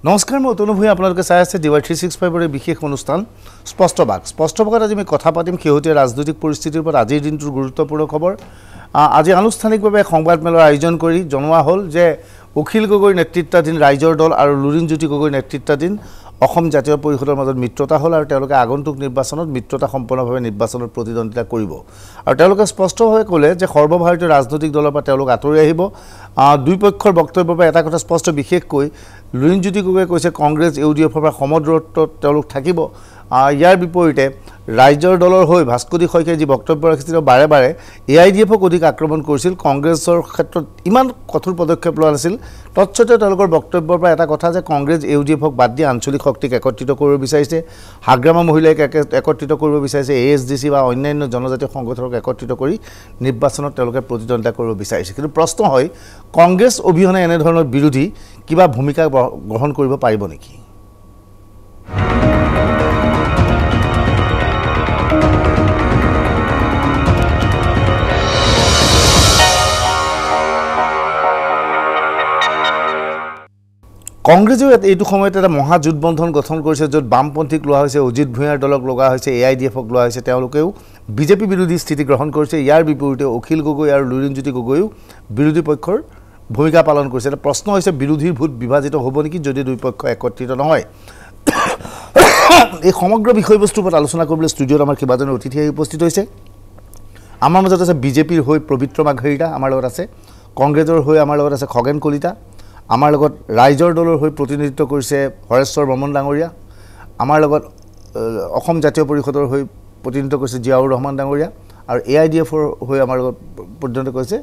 নমস্কাৰ মই অতনু ভূঞা আপোনালোকে চাই আছে ডিৱাই 365 ৰ বিশেষ অনুষ্ঠান স্পষ্টবাগত আজি আমি কথা পাতিম শেহতীয়া ৰাজনৈতিক পৰিস্থিতিৰ ওপৰত আজিৰ দিনটোৰ গুৰুত্বপূৰ্ণ খবৰ আজি আনুষ্ঠানিকভাৱে সংবাদমেলৰ আয়োজন কৰি জনোৱা হ'ল যে অখিল গগৈৰ নেতৃত্বাধীন ৰাইজৰ দল আৰু লুৰিণজ্যোতি গগৈৰ নেতৃত্বাধীন অসম জাতীয় পৰিষদৰ মাজত মিত্ৰতা হ'ল আৰু তেওঁলোকে আগন্তুক নিৰ্বাচনত মিত্ৰতা সম্পূৰ্ণভাৱে নিৰ্বাচনত প্ৰতিদ্বন্দ্বিতা কৰিব আৰু তেওঁলোকে স্পষ্টভাৱে ক'লে যে সৰ্বভাৰতীয় ৰাজনৈতিক দলৰ পৰা তেওঁলোক আঁতৰি আহিব দুই পক্ষৰ বক্তব্যৰ পৰা এটা কথা স্পষ্ট বিশেষকৈ লুৰিণজ্যোতি গগৈয়ে কৈছে কংগ্ৰেছ ইউডিএফৰ পৰা সমদূৰত্বত তেওঁলোক থাকিব ইয়াৰ বিপৰীতে ৰাইজৰ দলৰ হৈ ভাস্কৰী শইকীয়াই যি বক্তব্য ৰাখিছিল বাৰে বাৰে এআইডিএফক অধিক আক্ৰমণ কৰিছিল কংগ্ৰেছৰ ক্ষেত্ৰত ইমান কঠোৰ পদক্ষেপ লোৱা নাছিল তৎসত্ত্বেও তেওঁলোকৰ বক্তব্যৰ পৰা এটা কথা যে কংগ্ৰেছ ইউডিএফক বাদ দি আঞ্চলিক শক্তিক একত্ৰিত কৰিব বিচাৰিছে হাগ্ৰামা মহিলাক একত্ৰিত কৰিব বিচাৰিছে এএছডিসি বা অন্যান্য জনজাতীয় সংগঠনক একত্ৰিত কৰি নিৰ্বাচনত তেওঁলোকে প্ৰতিদ্বন্দ্বিতা কৰিব বিচাৰিছে কিন্তু প্ৰশ্ন হয় কংগ্ৰেছ অবিহনে এনে ধৰণৰ বিৰোধী কিবা ভূমিকা গ্ৰহণ কৰিব পাৰিব নেকি কংগ্ৰেছে এইটো সময়ত এটা মহাজোটবন্ধন গঠন কৰিছে য'ত বামপন্থীক লোৱা হৈছে অজিত ভূঞাৰ দলক লগা হৈছে এআইডিএফক লোৱা হৈছে তেওঁলোকেও বিজেপি বিৰোধী স্থিতি গ্ৰহণ কৰিছে ইয়াৰ বিপৰীতে অখিল গগৈ আৰু লুৰিণজ্যোতি গগৈও বিৰোধী পক্ষৰ ভূমিকা পালন কৰিছে এটা প্ৰশ্ন হৈছে বিৰোধীৰ ভোট বিভাজিত হ'ব নেকি যদি দুই পক্ষ একত্ৰিত নহয় এই সমগ্ৰ বিষয়বস্তুৰ ওপৰত আলোচনা কৰিবলৈ ষ্টুডিঅ'ত আমাৰ কেইবাজন অতিথি আহি উপস্থিত হৈছে আমাৰ মাজত আছে বিজেপিৰ হৈ পবিত্ৰ মাঘেৰিটা আমাৰ লগত আছে কংগ্ৰেছৰ হৈ আমাৰ লগত আছে খগেন কলিতা আমাৰ লগত ৰাইজৰ দলৰ হৈ প্ৰতিনিধিত্ব কৰিছে হৰেশ্বৰ বৰ্মন ডাঙৰীয়া আমাৰ লগত অসম জাতীয় পৰিষদৰ হৈ প্ৰতিনিধিত্ব কৰিছে জিয়াউৰ ৰহমান ডাঙৰীয়া আৰু এআইডিএফৰ হৈ আমাৰ লগত প্ৰতিনিধিত্ব কৰিছে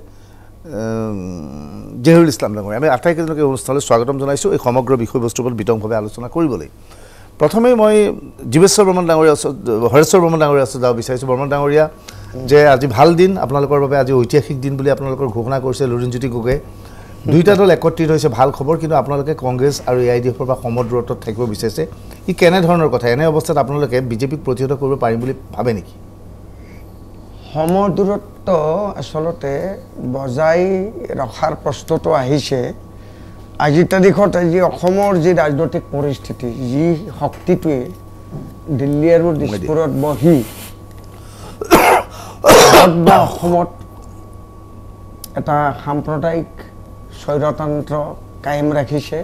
জহিৰুল ইছলাম ডাঙৰীয়া আমি আটাইকেইজনকে অনুষ্ঠানলৈ স্বাগতম জনাইছোঁ এই সমগ্ৰ বিষয়বস্তুৰ ওপৰত বিতংভাৱে আলোচনা কৰিবলৈ প্ৰথমে মই জীৱেশ্বৰ বৰ্মন ডাঙৰীয়া হৰেশ্বৰ বৰ্মন ডাঙৰীয়া ওচৰত যাব বিচাৰিছোঁ বৰ্মন ডাঙৰীয়া যে আজি ভাল দিন আপোনালোকৰ বাবে আজি ঐতিহাসিক দিন বুলি আপোনালোকৰ ঘোষণা কৰিছে লুৰিণজ্যোতি গগৈয়ে দুইটা দল একত্ৰিত হৈছে ভাল খবৰ কিন্তু আপোনালোকে কংগ্ৰেছ আৰু এআইডিএফৰ পৰা সমদূৰত্বত থাকিব বিচাৰিছে ই কেনে ধৰণৰ কথা এনে অৱস্থাত আপোনালোকে বিজেপিক প্ৰতিহত কৰিব পাৰিম বুলি ভাবে নেকি সমদূৰত্ব আচলতে বজাই ৰখাৰ প্ৰশ্নটো আহিছে আজিৰ তাৰিখত আজি অসমৰ যি ৰাজনৈতিক পৰিস্থিতি যি শক্তিটোৱে দিল্লী আৰু দিছপুৰত বহি অসমত এটা সাম্প্ৰদায়িক স্বৈৰতন্ত্ৰ কায়েম ৰাখিছে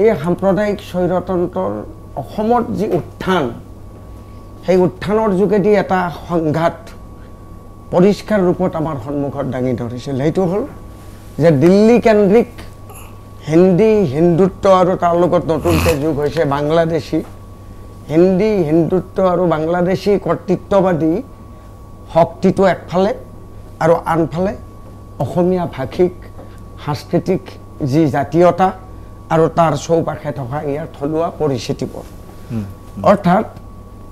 এই সাম্প্ৰদায়িক স্বৈৰতন্ত্ৰৰ অসমত যি উত্থান সেই উত্থানৰ যোগেদি এটা সংঘাত পৰিষ্কাৰ ৰূপত আমাৰ সন্মুখত দাঙি ধৰিছিল সেইটো হ'ল যে দিল্লী কেন্দ্ৰিক হিন্দুত্ব আৰু তাৰ লগত নতুনকৈ যোগ হৈছে বাংলাদেশী হিন্দুত্ব আৰু বাংলাদেশী কৰ্তৃত্ববাদী শক্তিটো একফালে আৰু আনফালে অসমীয়া ভাষিক সাংস্কৃতিক যি জাতীয়তা আৰু তাৰ চৌপাশে থকা ইয়াৰ থলুৱা পৰিস্থিতিবোৰ অৰ্থাৎ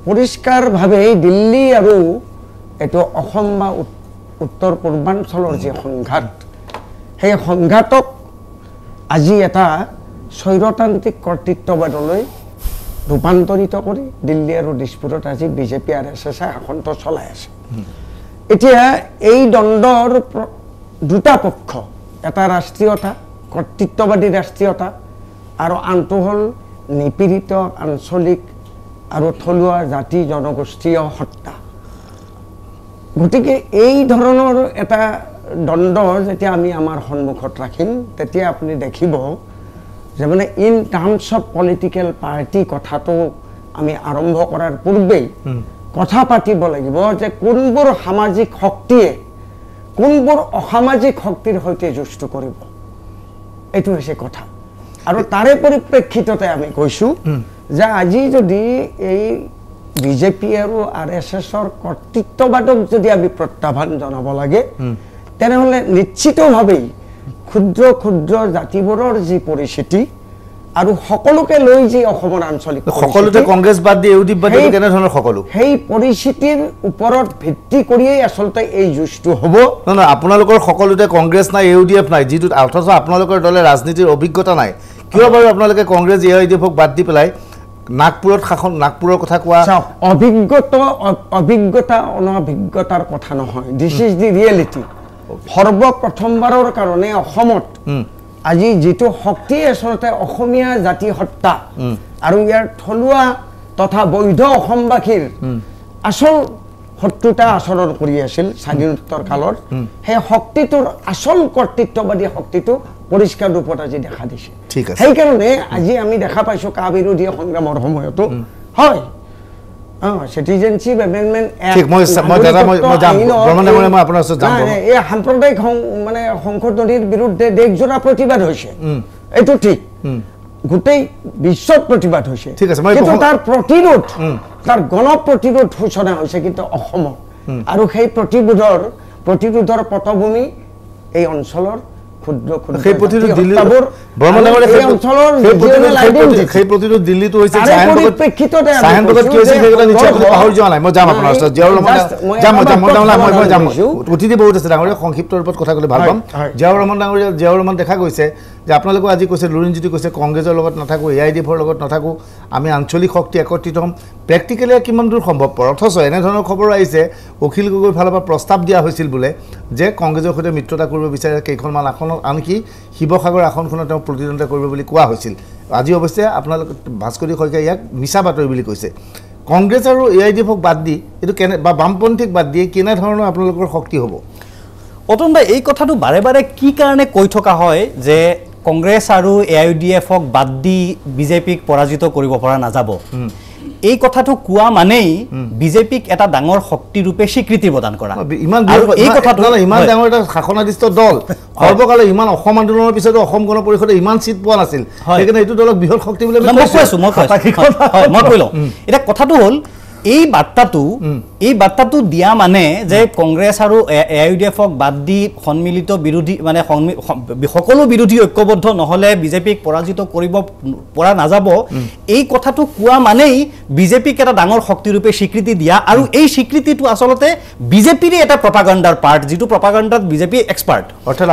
পৰিষ্কাৰভাৱে দিল্লী আৰু এইটো অসম বা উত্তৰ পূৰ্বাঞ্চলৰ যি সংঘাত সেই সংঘাতক আজি এটা স্বৈৰতান্ত্ৰিক কৰ্তৃত্ববাদলৈ ৰূপান্তৰিত কৰি দিল্লী আৰু দিছপুৰত আজি বিজেপি আৰু RSSে শাসনটো চলাই আছে এতিয়া এই দ্বন্দ্বৰ দুটা পক্ষ এটা ৰাষ্ট্ৰীয়তা কৰ্তৃত্ববাদী ৰাষ্ট্ৰীয়তা আৰু আনটো হ'ল নিপীড়িত আঞ্চলিক আৰু থলুৱা জাতি জনগোষ্ঠীয় সত্তা গতিকে এই ধৰণৰ এটা দ্বন্দ্ব যেতিয়া আমি আমাৰ সন্মুখত ৰাখিম তেতিয়া আপুনি দেখিব যে মানে in terms of political party কথাটো আমি আৰম্ভ কৰাৰ পূৰ্বেই কথা পাতিব লাগিব যে কোনবোৰ সামাজিক শক্তিয়ে কোনবোৰ অসামাজিক শক্তিৰ সৈতে যুদ্ধ কৰিব এইটো হৈছে কথা আৰু তাৰে পৰিপ্ৰেক্ষিততে আমি কৈছোঁ যে আজি যদি এই বিজেপি আৰু RSSৰ কৰ্তৃত্ববাদক যদি আমি প্ৰত্যাহ্বান জনাব লাগে তেনেহ'লে নিশ্চিতভাৱেই ক্ষুদ্ৰ ক্ষুদ্ৰ জাতিবোৰৰ যি পৰিস্থিতি আৰু সকলোকে লৈ যি অসমৰ আঞ্চলিক সকলোতে কংগ্ৰেছ বাদ দি ইউডিএফ বাদ দি কেনে ধৰণৰ সকলো সেই পৰিস্থিতিৰ ওপৰত ভিত্তি কৰিয়েই আচলতে এই যুঁজটো হ'ব নহয় আপোনালোকৰ সকলোতে কংগ্ৰেছ নাই ইউডিএফ নাই যিটো অথচ আপোনালোকৰ দলে ৰাজনীতিৰ অভিজ্ঞতা নাই কিয় বাৰু আপোনালোকে কংগ্ৰেছ এআইডিএফক বাদ দি পেলাই নাগপুৰত শাসন নাগপুৰৰ কথা কোৱা অভিজ্ঞতা অনভিজ্ঞতাৰ কথা নহয় দিছ ইজ দি ৰিয়েলিটি সৰ্বপ্ৰথমবাৰৰ কাৰণে অসমত আজি যেটো শক্তি আসলতে অসমীয়া জাতি সত্তা আৰু ইয়াৰ থলুৱা তথা বৈধ অসমবাসীৰ আসল শত্ৰুতা আচৰণ কৰি আছিল স্বাধীনোত্তৰ কালৰ সেই শক্তিটোৰ আসল কৰ্তৃত্ববাদী শক্তিটো পৰিষ্কাৰ ৰূপত আজি দেখা দিছে ঠিক আছে সেইকাৰণে আজি আমি দেখা পাইছো কা বিৰোধী সংগ্ৰামৰ সময়তো হয় সিটিজেনশিপ এমেন্ডমেন্ট ঠিক মই যাম ব্ৰহ্মণে মই আপোনাৰ ওচৰত যাম এই সাম্প্ৰদায়িক মানে সংশোধনীৰ বিৰুদ্ধে দেশজোৰা প্ৰতিবাদ হৈছে এইটো ঠিক গোটেই বিশ্বত প্ৰতিবাদ হৈছে ঠিক আছে কিন্তু তাৰ প্ৰতিৰোধ তাৰ গণ প্ৰতিৰোধ সূচনা হৈছে কিন্তু অসমত আৰু সেই প্ৰতিৰোধৰ পটভূমি এই অঞ্চলৰ ক্ষুদ্ৰ ক্ষুদ্ৰ সেই প্ৰতিৰোধ দিল্লী ব্ৰহ্মনগৰে এই অঞ্চলৰ সেই প্ৰতিৰোধ দিল্লীটো হৈছে চাহেনবাগত কি হৈছে সেইগুলা নিশ্চয় আপুনি পাহৰি যোৱা নাই মই যাম আপোনাৰ ওচৰত জিয়াউৰ ৰহমান যাম অতিথি বহুত আছে ডাঙৰীয়া সংক্ষিপ্ত ৰূপত কথা ক'লে ভাল পাম জিয়াউৰ ৰহমান দেখা গৈছে যে আপোনালোকে আজি কৈছে লুৰিণজ্যোতি কৈছে কংগ্ৰেছৰ লগত নাথাকো AIDFৰ লগত নাথাকো আমি আঞ্চলিক শক্তি একত্ৰিত হ'ম প্ৰেক্টিকেলি কিমান দূৰ সম্ভৱপৰ অথচ এনেধৰণৰ খবৰ আহিছে অখিল গগৈৰ ফালৰ পৰা প্ৰস্তাৱ দিয়া হৈছিল বোলে যে কংগ্ৰেছৰ সৈতে মিত্ৰতা কৰিব বিচাৰে কেইখনমান আসনত আনকি শিৱসাগৰ আসনখনত তেওঁ প্ৰতিদ্বন্দ্বিতা কৰিব বুলি কোৱা হৈছিল আজি অৱশ্যে আপোনালোকে ভাস্কৰী শইকীয়া ইয়াক মিছা বাতৰি বুলি কৈছে কংগ্ৰেছ আৰু AIDFক বাদ দি এইটো কেনে বা বামপন্থীক বাদ দিয়ে কেনেধৰণৰ আপোনালোকৰ শক্তি হ'ব অতন দা এই কথাটো বাৰে বাৰে কি কাৰণে কৈ থকা হয় যে কংগ্ৰেছ আৰু AIDFক বাদ দি বিজেপিক পৰাজিত কৰিব পৰা নাযাব এই কথাটো কোৱা মানেই বিজেপিক এটা ডাঙৰ শক্তি ৰূপে স্বীকৃতি প্ৰদান কৰা ইমান এই কথাটো ইমান ডাঙৰ এটা শাসনাধিষ্ঠ দল সৰ্বকালে ইমান অসম আন্দোলনৰ পিছতো অসম গণ পৰিষদে ইমান সিট পোৱা নাছিল সেইকাৰণে এইটো দলক বৃহৎ শক্তি বুলি মই কৈ লওঁ এটা কথাটো হ'ল এই বাৰ্তাটো দিয়া মানে যে কংগ্ৰেছ আৰু AIDFক বাদ দি সন্মিলিত বিৰোধী মানে সকলো বিৰোধী ঐক্যবদ্ধ নহলে বিজেপিক পৰাজিত কৰিব পৰা নাযাব এই কথাটো কোৱা মানেই বিজেপিক এটা ডাঙৰ শক্তি ৰূপে স্বীকৃতি দিয়া আৰু এই স্বীকৃতিটো আসলতে বিজেপিৰ এটা প্ৰপাগাণ্ডাৰ পাৰ্ট যেটো প্ৰপাগাণ্ডাত বিজেপি এক্সপাৰ্ট অৰ্থাৎ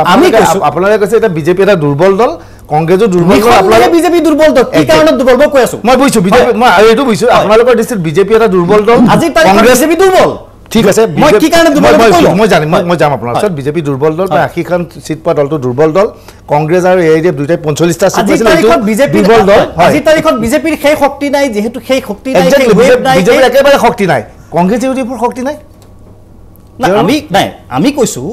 আপোনালোকে কৈছে এটা বিজেপি এটা দুৰ্বল দল কংগ্ৰেছৰ দুৰ্বল দল আপোনালোকে বিজেপি দুৰ্বল দল কি কাৰণত দুৰ্বল মই কৈ আছো মই বুজিছো বিজেপি মই এইটো বুজিছো আপোনালোকৰ দৃষ্টিত বিজেপি এটা দুৰ্বল দল আজি কংগ্ৰেছ বিজেপি দুৰ্বল ঠিক আছে মই কি কাৰণে দুৰ্বল মই জানিম মই যাম আপোনাৰ ওচৰত বিজেপি দুৰ্বল দল 80খন সিট পোৱা দলটো দুৰ্বল দল কংগ্ৰেছ আৰু AIDF দুটাই 45টা সিট পাইছিল দুৰ্বল দল আজি তাৰিখত বিজেপিৰ সেই শক্তি নাই যেহেতু সেই শক্তি নাই বিজেপিৰ একেবাৰে শক্তি নাই কংগ্ৰেছ AIDFৰ শক্তি নাই আমি কৈছো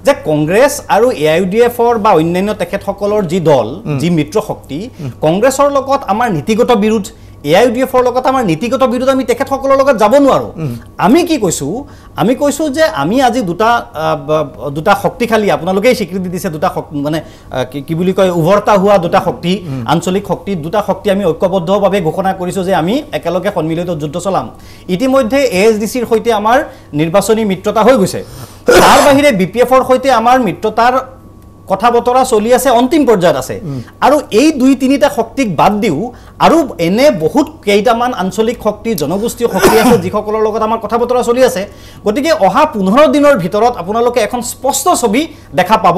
যে কংগ্ৰেছ আৰু AIDFৰ বা অন্যান্য তেখেতসকলৰ যি দল যি মিত্ৰ শক্তি কংগ্ৰেছৰ লগত আমাৰ নীতিগত বিৰোধ AIDFৰ লগত আমাৰ নীতিগত বিৰোধ আমি তেখেতসকলৰ লগত যাব নোৱাৰো আমি কি কৈছো আমি কৈছো যে আমি আজি দুটা শক্তিশালী আপোনালোকে স্বীকৃতি দিছে দুটা মানে কি বুলি কয় উভৰতা হোৱা দুটা শক্তি আঞ্চলিক শক্তি দুটা শক্তি আমি ঐক্যবদ্ধভাৱে ঘোষণা কৰিছো যে আমি একেলগে সন্মিলিত যুদ্ধ চলাম ইতিমধ্যে ASDCৰ সৈতে আমাৰ নিৰ্বাচনী মিত্ৰতা হৈ গৈছে তাৰ বাহিৰে BPFৰ সৈতে আমাৰ মিত্ৰতাৰ কথা বতৰা চলি আছে অন্তিম পৰ্যায়ত আছে আৰু এই দুই তিনিটা শক্তিক বাদ দিও আৰু এনে বহুত কেইটামান আঞ্চলিক শক্তি জনগোষ্ঠীয় শক্তি আছে যিসকলৰ লগত আমাৰ কথা বতৰা চলি আছে গতিকে অহা 15 দিনৰ ভিতৰত আপোনালোকে এখন স্পষ্ট ছবি দেখা পাব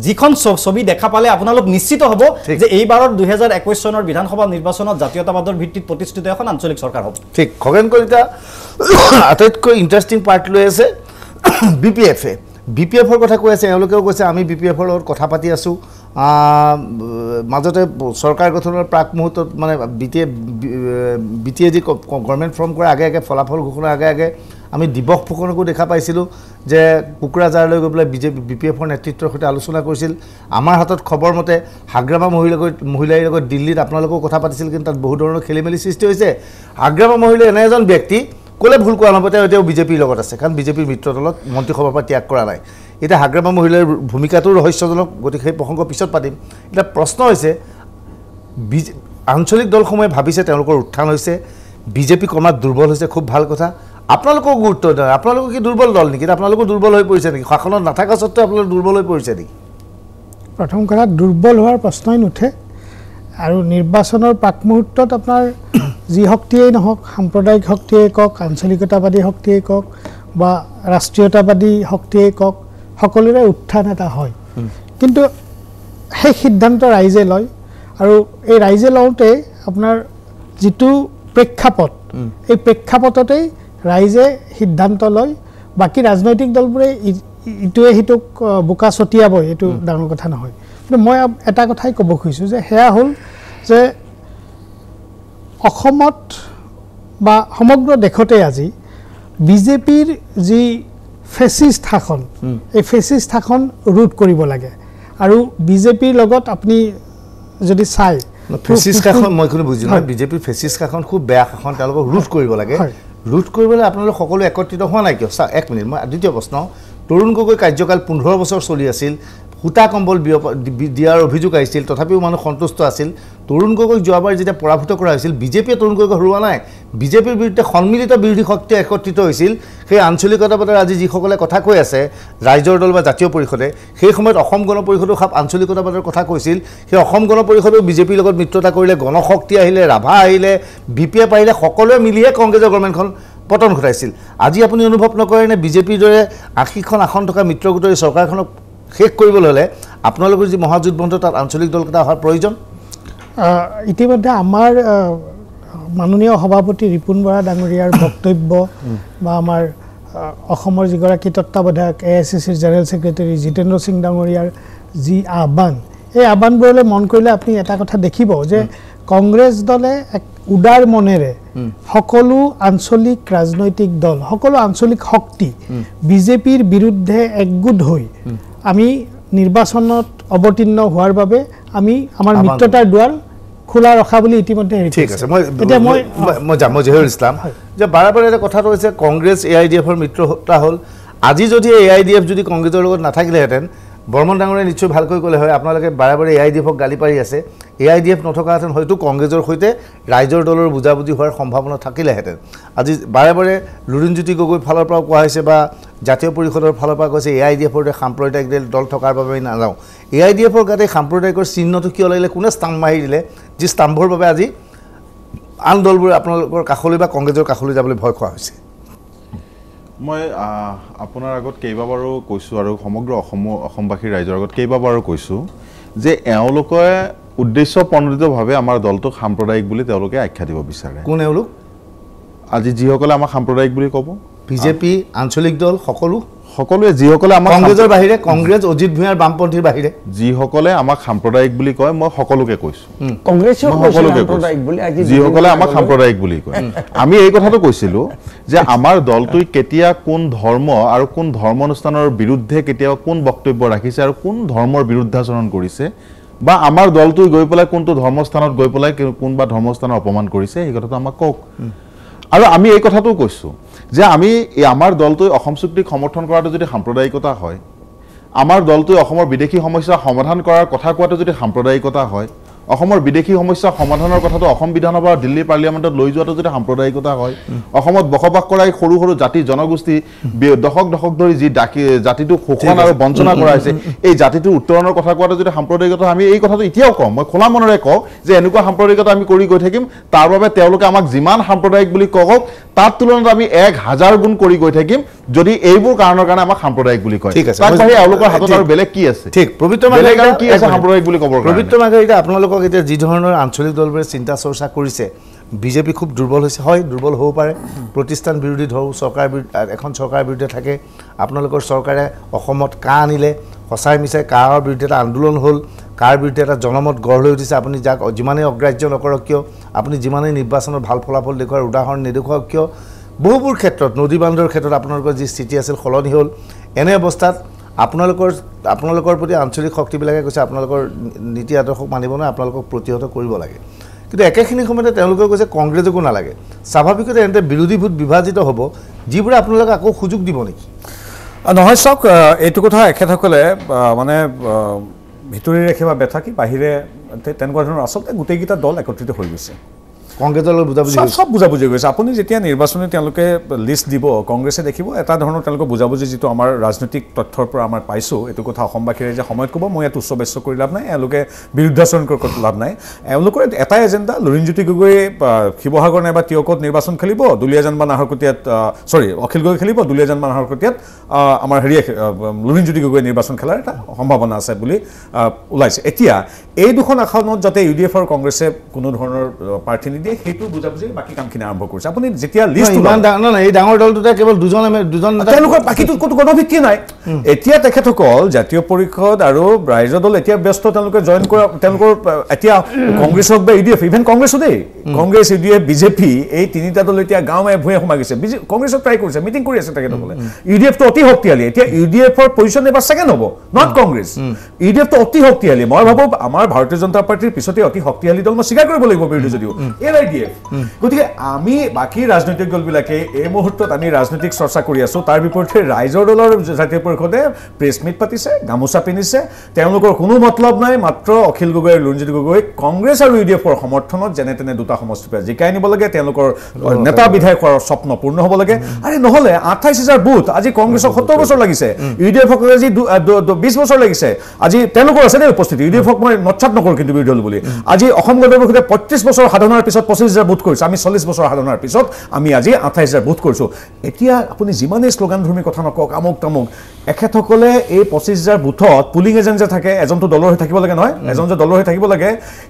যিখন ছবি দেখা পালে আপোনালোক নিশ্চিত হ'ব যে এইবাৰৰ 2021 চনৰ বিধানসভা নিৰ্বাচনত জাতীয়তাবাদৰ ভিত্তিত প্ৰতিষ্ঠিত এখন আঞ্চলিক চৰকাৰ হ'ব ঠিক খগেন কলিতা আটাইতকৈ ইন্টাৰেষ্টিং পাৰ্ট লৈ আছে BPFৰ কথা কৈ আছে এওঁলোকেও কৈছে আমি BPFৰ লগত কথা পাতি আছো মাজতে চৰকাৰ গঠনৰ প্ৰাক মুহূৰ্তত মানে বিটিএ যি গভৰ্ণমেণ্ট ফৰ্ম কৰা আগে ফলাফল ঘোষণাৰ আগে আমি দিৱস ফুকনকো দেখা পাইছিলোঁ যে কুকুৰাজাৰলৈ গৈ পেলাই BPFৰ নেতৃত্বৰ সৈতে আলোচনা কৰিছিল আমাৰ হাতত খবৰ মতে হাগ্ৰামা মহিলাৰ লগত দিল্লীত আপোনালোকেও কথা পাতিছিল কিন্তু তাত বহু ধৰণৰ খেলিমেলি সৃষ্টি হৈছে হাগ্ৰামা মহিলা এনে এজন ব্যক্তি কোলে ভুল কোৱা নহব তেওঁ বিজেপিৰ লগত আছে কাৰণ বিজেপিৰ মিত্ৰ দলত মন্ত্ৰীসভাৰ পৰা ত্যাগ কৰা নাই এটা হাগ্ৰামা মহিলাৰ ভূমিকাটো ৰহস্যজনক গতিকে সেই প্ৰসংগ পিছত পাতিম এটা প্ৰশ্ন হৈছে আঞ্চলিক দলসমূহে ভাবিছে তেওঁলোকৰ উত্থান হৈছে বিজেপি ক্ৰমাৎ দুৰ্বল হৈছে খুব ভাল কথা আপোনালোকক গুৰুত্ব দিয়ে আপোনালোক কি দুৰ্বল দল নেকি আপোনালোক দুৰ্বল হৈ পৰিছে নেকি শাসনত নাথাকা সত্ত্বেও আপোনালোক দুৰ্বল হৈ পৰিছে নেকি প্ৰথম কথা দুৰ্বল হোৱাৰ প্ৰশ্নই নুঠে আৰু নিৰ্বাচনৰ প্ৰাক মুহূৰ্তত আপোনাৰ যি শক্তিয়েই নহওক সাম্প্ৰদায়িক শক্তিয়ে কক আঞ্চলিকতাবাদী শক্তিয়ে কক বা ৰাষ্ট্ৰীয়তাবাদী শক্তিয়ে কক সকলোৰে উত্থান এটা হয় কিন্তু সেই সিদ্ধান্ত ৰাইজে লয় আৰু এই ৰাইজে লওঁতে আপোনাৰ যিটো প্ৰেক্ষাপট এই প্ৰেক্ষাপটতেই ৰাইজে সিদ্ধান্ত লয় বাকি ৰাজনৈতিক দলবোৰে ইটোৱে সিটোক বোকা ছটিয়াবই এইটো ডাঙৰ কথা নহয় মই এটা কথাই ক'ব খুজিছোঁ যে সেয়া হ'ল যে অসমত বা সমগ্ৰ দেশতে আজি বিজেপিৰ যি ফেচিষ্ট শাসন এই ফেচিষ্ট শাসন ৰোধ কৰিব লাগে আৰু বিজেপিৰ লগত আপুনি যদি চাই ফেচিষ্ট শাসন মই কোনো বুজি নাই বিজেপিৰ ফেচিষ্ট শাসন খুব বেয়া শাসন তেওঁলোকক ৰোধ কৰিব লাগে ৰোধ কৰিবলৈ আপোনালোক সকলো একত্ৰিত হোৱা নাই কিয় এক মিনিট মই দ্বিতীয় প্ৰশ্ন তৰুণ গগৈ কাৰ্যকাল 15 বছৰ চলি আছিল হুতা কম্বল দিয়াৰ অভিযোগ আহিছিল তথাপিও মানুহ সন্তুষ্ট আছিল তৰুণ গগৈক যোৱাবাৰ যেতিয়া পৰাভূত কৰা হৈছিল বিজেপিয়ে তৰুণ গগৈক হৰুৱা নাই বিজেপিৰ বিৰুদ্ধে সন্মিলিত বিৰোধী শক্তি একত্ৰিত হৈছিল সেই আঞ্চলিকতাবাদৰ আজি যিসকলে কথা কৈ আছে ৰাইজৰ দল বা জাতীয় পৰিষদে সেই সময়ত অসম গণ পৰিষদৰ খাপ আঞ্চলিকতাবাদৰ কথা কৈছিল সেই অসম গণ পৰিষদেও বিজেপিৰ লগত মিত্ৰতা কৰিলে গণশক্তি আহিলে ৰাভা আহিলে বিপিএ পাৰিলে সকলোৱে মিলিহে কংগ্ৰেছৰ গভৰ্ণমেণ্টখন পতন ঘটাইছিল আজি আপুনি অনুভৱ নকৰেনে বিজেপিৰ দৰে 80খন আসন থকা মিত্ৰগোটৰ চৰকাৰখনক শেষ কৰিবলৈ হ'লে আপোনালোকৰ যি মহাজোঁটবন্ধ তাত আঞ্চলিক দলকেইটা হোৱাৰ প্ৰয়োজন ইতিমধ্যে আমাৰ মাননীয় সভাপতি ৰিপুণ বৰা ডাঙৰীয়াৰ বক্তব্য বা আমাৰ অসমৰ যিগৰাকী তত্ত্বাৱধায়ক AICCৰ জেনেৰেল ছেক্ৰেটাৰী জিতেন্দ্ৰ সিং ডাঙৰীয়াৰ যি আহ্বান এই আহ্বানবোৰলৈ মন কৰিলে আপুনি এটা কথা দেখিব যে কংগ্ৰেছ দলে এক উদাৰ মনেৰে সকলো আঞ্চলিক ৰাজনৈতিক দল সকলো আঞ্চলিক শক্তি বিজেপিৰ বিৰুদ্ধে একগোট হৈ আমি নিৰ্বাচনত অৱতীৰ্ণ হোৱাৰ বাবে আমি আমাৰ মিত্ৰতাৰ দুৱাৰ খোলা ৰখা বুলি ইতিমধ্যে ঠিক আছে মই জহিৰুল ইছলাম যে বাৰে এটা কথাটো হৈছে কংগ্ৰেছ AIDFৰ মিত্ৰতা হ'ল আজি যদি AIDF যদি কংগ্ৰেছৰ লগত নাথাকিলেহেঁতেন বৰ্মন ডাঙৰীয়াই নিশ্চয় ভালকৈ ক'লে হয় আপোনালোকে বাৰে AIDFক গালি পাৰি আছে AIDF নথকাহেঁতেন হয়তো কংগ্ৰেছৰ সৈতে ৰাইজৰ দলৰ বুজাবুজি হোৱাৰ সম্ভাৱনা থাকিলেহেঁতেন আজি বাৰে লুৰিণজ্যোতি গগৈৰ ফালৰ পৰা কোৱা হৈছে বা জাতীয় পৰিষদৰ ফালৰ পৰা কৈছে AIDFৰ সাম্প্ৰদায়িক দল থকাৰ বাবে আমি নাযাওঁ AIDFৰ গাতে সাম্প্ৰদায়িকৰ চিহ্নটো কিয় লাগিলে কোনে ষ্টাম্প মাৰি দিলে যি ষ্টাম্পৰ বাবে আজি আন দলবোৰ আপোনালোকৰ কাষলৈ বা কংগ্ৰেছৰ কাষলৈ যাবলৈ ভয় খোৱা হৈছে মই আপোনাৰ আগত কেইবাবাৰো কৈছোঁ আৰু সমগ্ৰ অসমবাসীৰ ৰাইজৰ আগত কেইবাবাৰো কৈছোঁ যে এওঁলোকে উদ্দেশ্যপ্ৰণোদিতভাৱে আমাৰ দলটোক সাম্প্ৰদায়িক বুলি তেওঁলোকে আখ্যা দিব বিচাৰে কোন এওঁলোক আজি যিসকলে আমাক সাম্প্ৰদায়িক বুলি ক'ব বিজেপি আঞ্চলিক দল সকলোৱে যিসকলে আমাক কংগ্ৰেছৰ বাহিৰে কংগ্ৰেছ অজিত ভূঞাৰ বামপন্থীৰ বাহিৰে যিসকলে আমাক সাম্প্ৰদায়িক বুলি কয় মই সকলোকে কৈছোঁ কংগ্ৰেছেও সকলোকে যিসকলে আমাক সাম্প্ৰদায়িক বুলি কয় আমি এই কথাটো কৈছিলোঁ যে আমাৰ দলটোই কেতিয়া কোন ধৰ্ম আৰু কোন ধৰ্ম অনুষ্ঠানৰ বিৰুদ্ধে কেতিয়া কোন বক্তব্য ৰাখিছে আৰু কোন ধৰ্মৰ বিৰুদ্ধাচৰণ কৰিছে বা আমাৰ দলটোই গৈ পেলাই কোনটো ধৰ্মস্থানত গৈ পেলাই কোনবা ধৰ্মস্থানৰ অপমান কৰিছে এই কথাটো আমাক কওক আৰু আমি এই কথাটো কৈছোঁ যে আমি আমাৰ দলটোই অসম চুক্তিক সমৰ্থন কৰাটো যদি সাম্প্ৰদায়িকতা হয় আমাৰ দলটোই অসমৰ বিদেশী সমস্যা সমাধান কৰাৰ কথা কোৱাটো যদি সাম্প্ৰদায়িকতা হয় অসমৰ বিদেশী সমস্যা সমাধানৰ কথাটো অসম বিধানসভা দিল্লী পাৰ্লিয়ামেণ্টত লৈ যোৱাটো যদি সাম্প্ৰদায়িকতা হয় অসমত বসবাস কৰা সৰু সৰু জাতি জনগোষ্ঠী দশক ধৰি যি জাতিটো শোষণ আৰু বঞ্চনা কৰা হৈছে এই জাতিটোৰ উত্তৰণৰ কথা কোৱাটো যদি সাম্প্ৰদায়িকতা আমি এই কথাটো এতিয়াও কওঁ মই খোলা মনেৰে কওঁ যে এনেকুৱা সাম্প্ৰদায়িকতা আমি কৰি গৈ থাকিম তাৰ বাবে তেওঁলোকে আমাক যিমান সাম্প্ৰদায়িক বুলি কওক তাৰ তুলনাত আমি 1000 গুণ কৰি গৈ থাকিম যদি এইবোৰ কাৰণৰ কাৰণে আমাক সাম্প্ৰদায়িক বুলি কয় তাৰ বাহিৰে এওঁলোকৰ হাতত আৰু বেলেগ কি আছে ঠিক পবিত্ৰ কি আছে সাম্প্ৰদায়িক বুলি ক'বৰ কাৰণে পবিত্ৰ মাৰ্ঘেৰিটা আপোনালোকক এতিয়া যি ধৰণৰ আঞ্চলিক দলবোৰে চিন্তা চৰ্চা কৰিছে বিজেপি খুব দুৰ্বল হৈছে হয় দুৰ্বল হ'ব পাৰে প্ৰতিষ্ঠান বিৰোধী ধৰো এখন চৰকাৰৰ বিৰুদ্ধে থাকে আপোনালোকৰ চৰকাৰে অসমত কা আনিলে সঁচাই মিছাই কাৰ বিৰুদ্ধে এটা আন্দোলন হ'ল কাৰ বিৰুদ্ধে এটা জনমত গঢ় লৈ উঠিছে আপুনি যাক যিমানেই অগ্ৰাহ্য নকৰক কিয় আপুনি যিমানেই নিৰ্বাচনত ভাল ফলাফল দেখুৱাৰ উদাহৰণ নেদেখুৱাওক কিয় বহুবোৰ ক্ষেত্ৰত নদী বান্ধৰ ক্ষেত্ৰত আপোনালোকৰ যি স্থিতি আছিল সলনি হ'ল এনে অৱস্থাত আপোনালোকৰ প্ৰতি আঞ্চলিক শক্তিবিলাকে কৈছে আপোনালোকৰ নীতি আদৰ্শক মানিব নহয় আপোনালোকক প্ৰতিহত কৰিব লাগে কিন্তু একেখিনি সময়তে তেওঁলোকে কৈছে কংগ্ৰেছকো নালাগে স্বাভাৱিকতে এনে বিৰোধী ভোট বিভাজিত হ'ব যিবোৰে আপোনালোকে আকৌ সুযোগ দিব নেকি নহয় চাওক এইটো কথা এখেতসকলে মানে ভিতৰি ৰাখিবা বেথা কি বাহিৰে তেনেকুৱা ধৰণৰ আচলতে গোটেইকেইটা দল একত্ৰিত হৈ গৈছে কংগ্ৰেছৰ লগত বুজাবুজি সব বুজাবুজি গৈছে আপুনি যেতিয়া নিৰ্বাচনী তেওঁলোকে লিষ্ট দিব কংগ্ৰেছে দেখিব এটা ধৰণৰ তেওঁলোকে বুজাবুজি যিটো আমাৰ ৰাজনৈতিক তথ্যৰ পৰা আমাৰ পাইছোঁ এইটো কথা অসমবাসীয়ে যে সময়ত ক'ব মই ইয়াত উচ্চবাচ্য কৰি লাভ নাই এওঁলোকে বিৰুদ্ধাচৰণ কৰি লাভ নাই এওঁলোকৰ এটা এজেণ্ডা লুৰিণজ্যোতি গগৈয়ে শিৱসাগৰ নাইবা তিয়কত নিৰ্বাচন খেলিব দুলীয়াজান বা নাহৰকটীয়াত অখিল গগৈ খেলিব দুলীয়াজান বা নাহৰকটীয়াত আমাৰ লুৰিণজ্যোতি গগৈয়ে নিৰ্বাচন খেলাৰ এটা সম্ভাৱনা আছে বুলি ওলাইছে এতিয়া এই দুখন আসনত যাতে UDF আৰু কংগ্ৰেছে কোনো ধৰণৰ প্ৰাৰ্থী নিদিয়ে গতিকে সেইটো বুজাবুজি বাকী কামখিনি আৰম্ভ কৰিছে আপুনি যেতিয়া লিষ্ট এই ডাঙৰ দলটোতে কেৱল দুজন তেওঁলোকৰ বাকীটো কোনো গণভিত্তি নাই এতিয়া তেখেতসকল জাতীয় পৰিষদ আৰু ৰাইজৰ দল এতিয়া ব্যস্ত তেওঁলোকে জইন কৰা তেওঁলোকৰ এতিয়া কংগ্ৰেছ হওক বা ইউডিএফ ইভেন কংগ্ৰেছো দেই কংগ্ৰেছ ইউডিএফ বিজেপি এই তিনিটা দল এতিয়া গাঁৱে ভূঞে সোমাই গৈছে কংগ্ৰেছক ট্ৰাই কৰিছে মিটিং কৰি আছে তেখেতসকলে ইউডিএফটো অতি শক্তিশালী এতিয়া ইউডিএফৰ পজিশ্যন এবাৰ ছেকেণ্ড হ'ব নট কংগ্ৰেছ ইউডিএফটো অতি শক্তিশালী মই ভাবোঁ আমাৰ ভাৰতীয় জনতা পাৰ্টিৰ পিছতে অতি শক্তিশালী দল মই স্বীকাৰ কৰিব লাগিব বিৰোধী যদিও এআইডিএফ গতিকে আমি বাকী ৰাজনৈতিক দলবিলাকে এই মুহূৰ্তত আমি ৰাজনৈতিক চৰ্চা কৰি আছোঁ তাৰ বিপৰীতে ৰাইজৰ দলৰ জাতীয় পৰিষদে প্ৰেছ মিট পাতিছে গামোচা পিন্ধিছে তেওঁলোকৰ কোনো মতলব নাই মাত্ৰ অখিল গগৈ আৰু লুণজিৎ গগৈ কংগ্ৰেছ আৰু ইউডিএফৰ সমৰ্থনত যেনে তেনে দুটা সমষ্টিৰ পৰা জিকাই নিব লাগে তেওঁলোকৰ নেতা বিধায়কৰ স্বপ্ন পূৰ্ণ হ'ব লাগে আৰে নহ'লে 28,000 বুথ আজি কংগ্ৰেছক 70 বছৰ লাগিছে ইউডিএফক আজি 20 বছৰ লাগিছে আজি তেওঁলোকৰ আছে দেই উপস্থিতি ইউডিএফক মই নচ্ছাত নকৰোঁ কিন্তু বিৰোধী দল বুলি আজি অসম গণ পৰিষদে 35 বছৰ সাধনাৰ পিছত 25,000 বুথ কৰিছে আমি 40 বছৰ সাধনাৰ পিছত আমি আজি 28,000 বুথ কৰিছোঁ এতিয়া আপুনি যিমানেই শ্লোগান ধৰ্মী কথা নকওক আমুক তামুক এখেতসকলে এই 25,000 বুথত পুলিং এজেণ্ট যে থাকে এজনটো দলৰ হৈ থাকিব লাগে নহয় এজন যে দলৰ হৈ থাকিব লাগে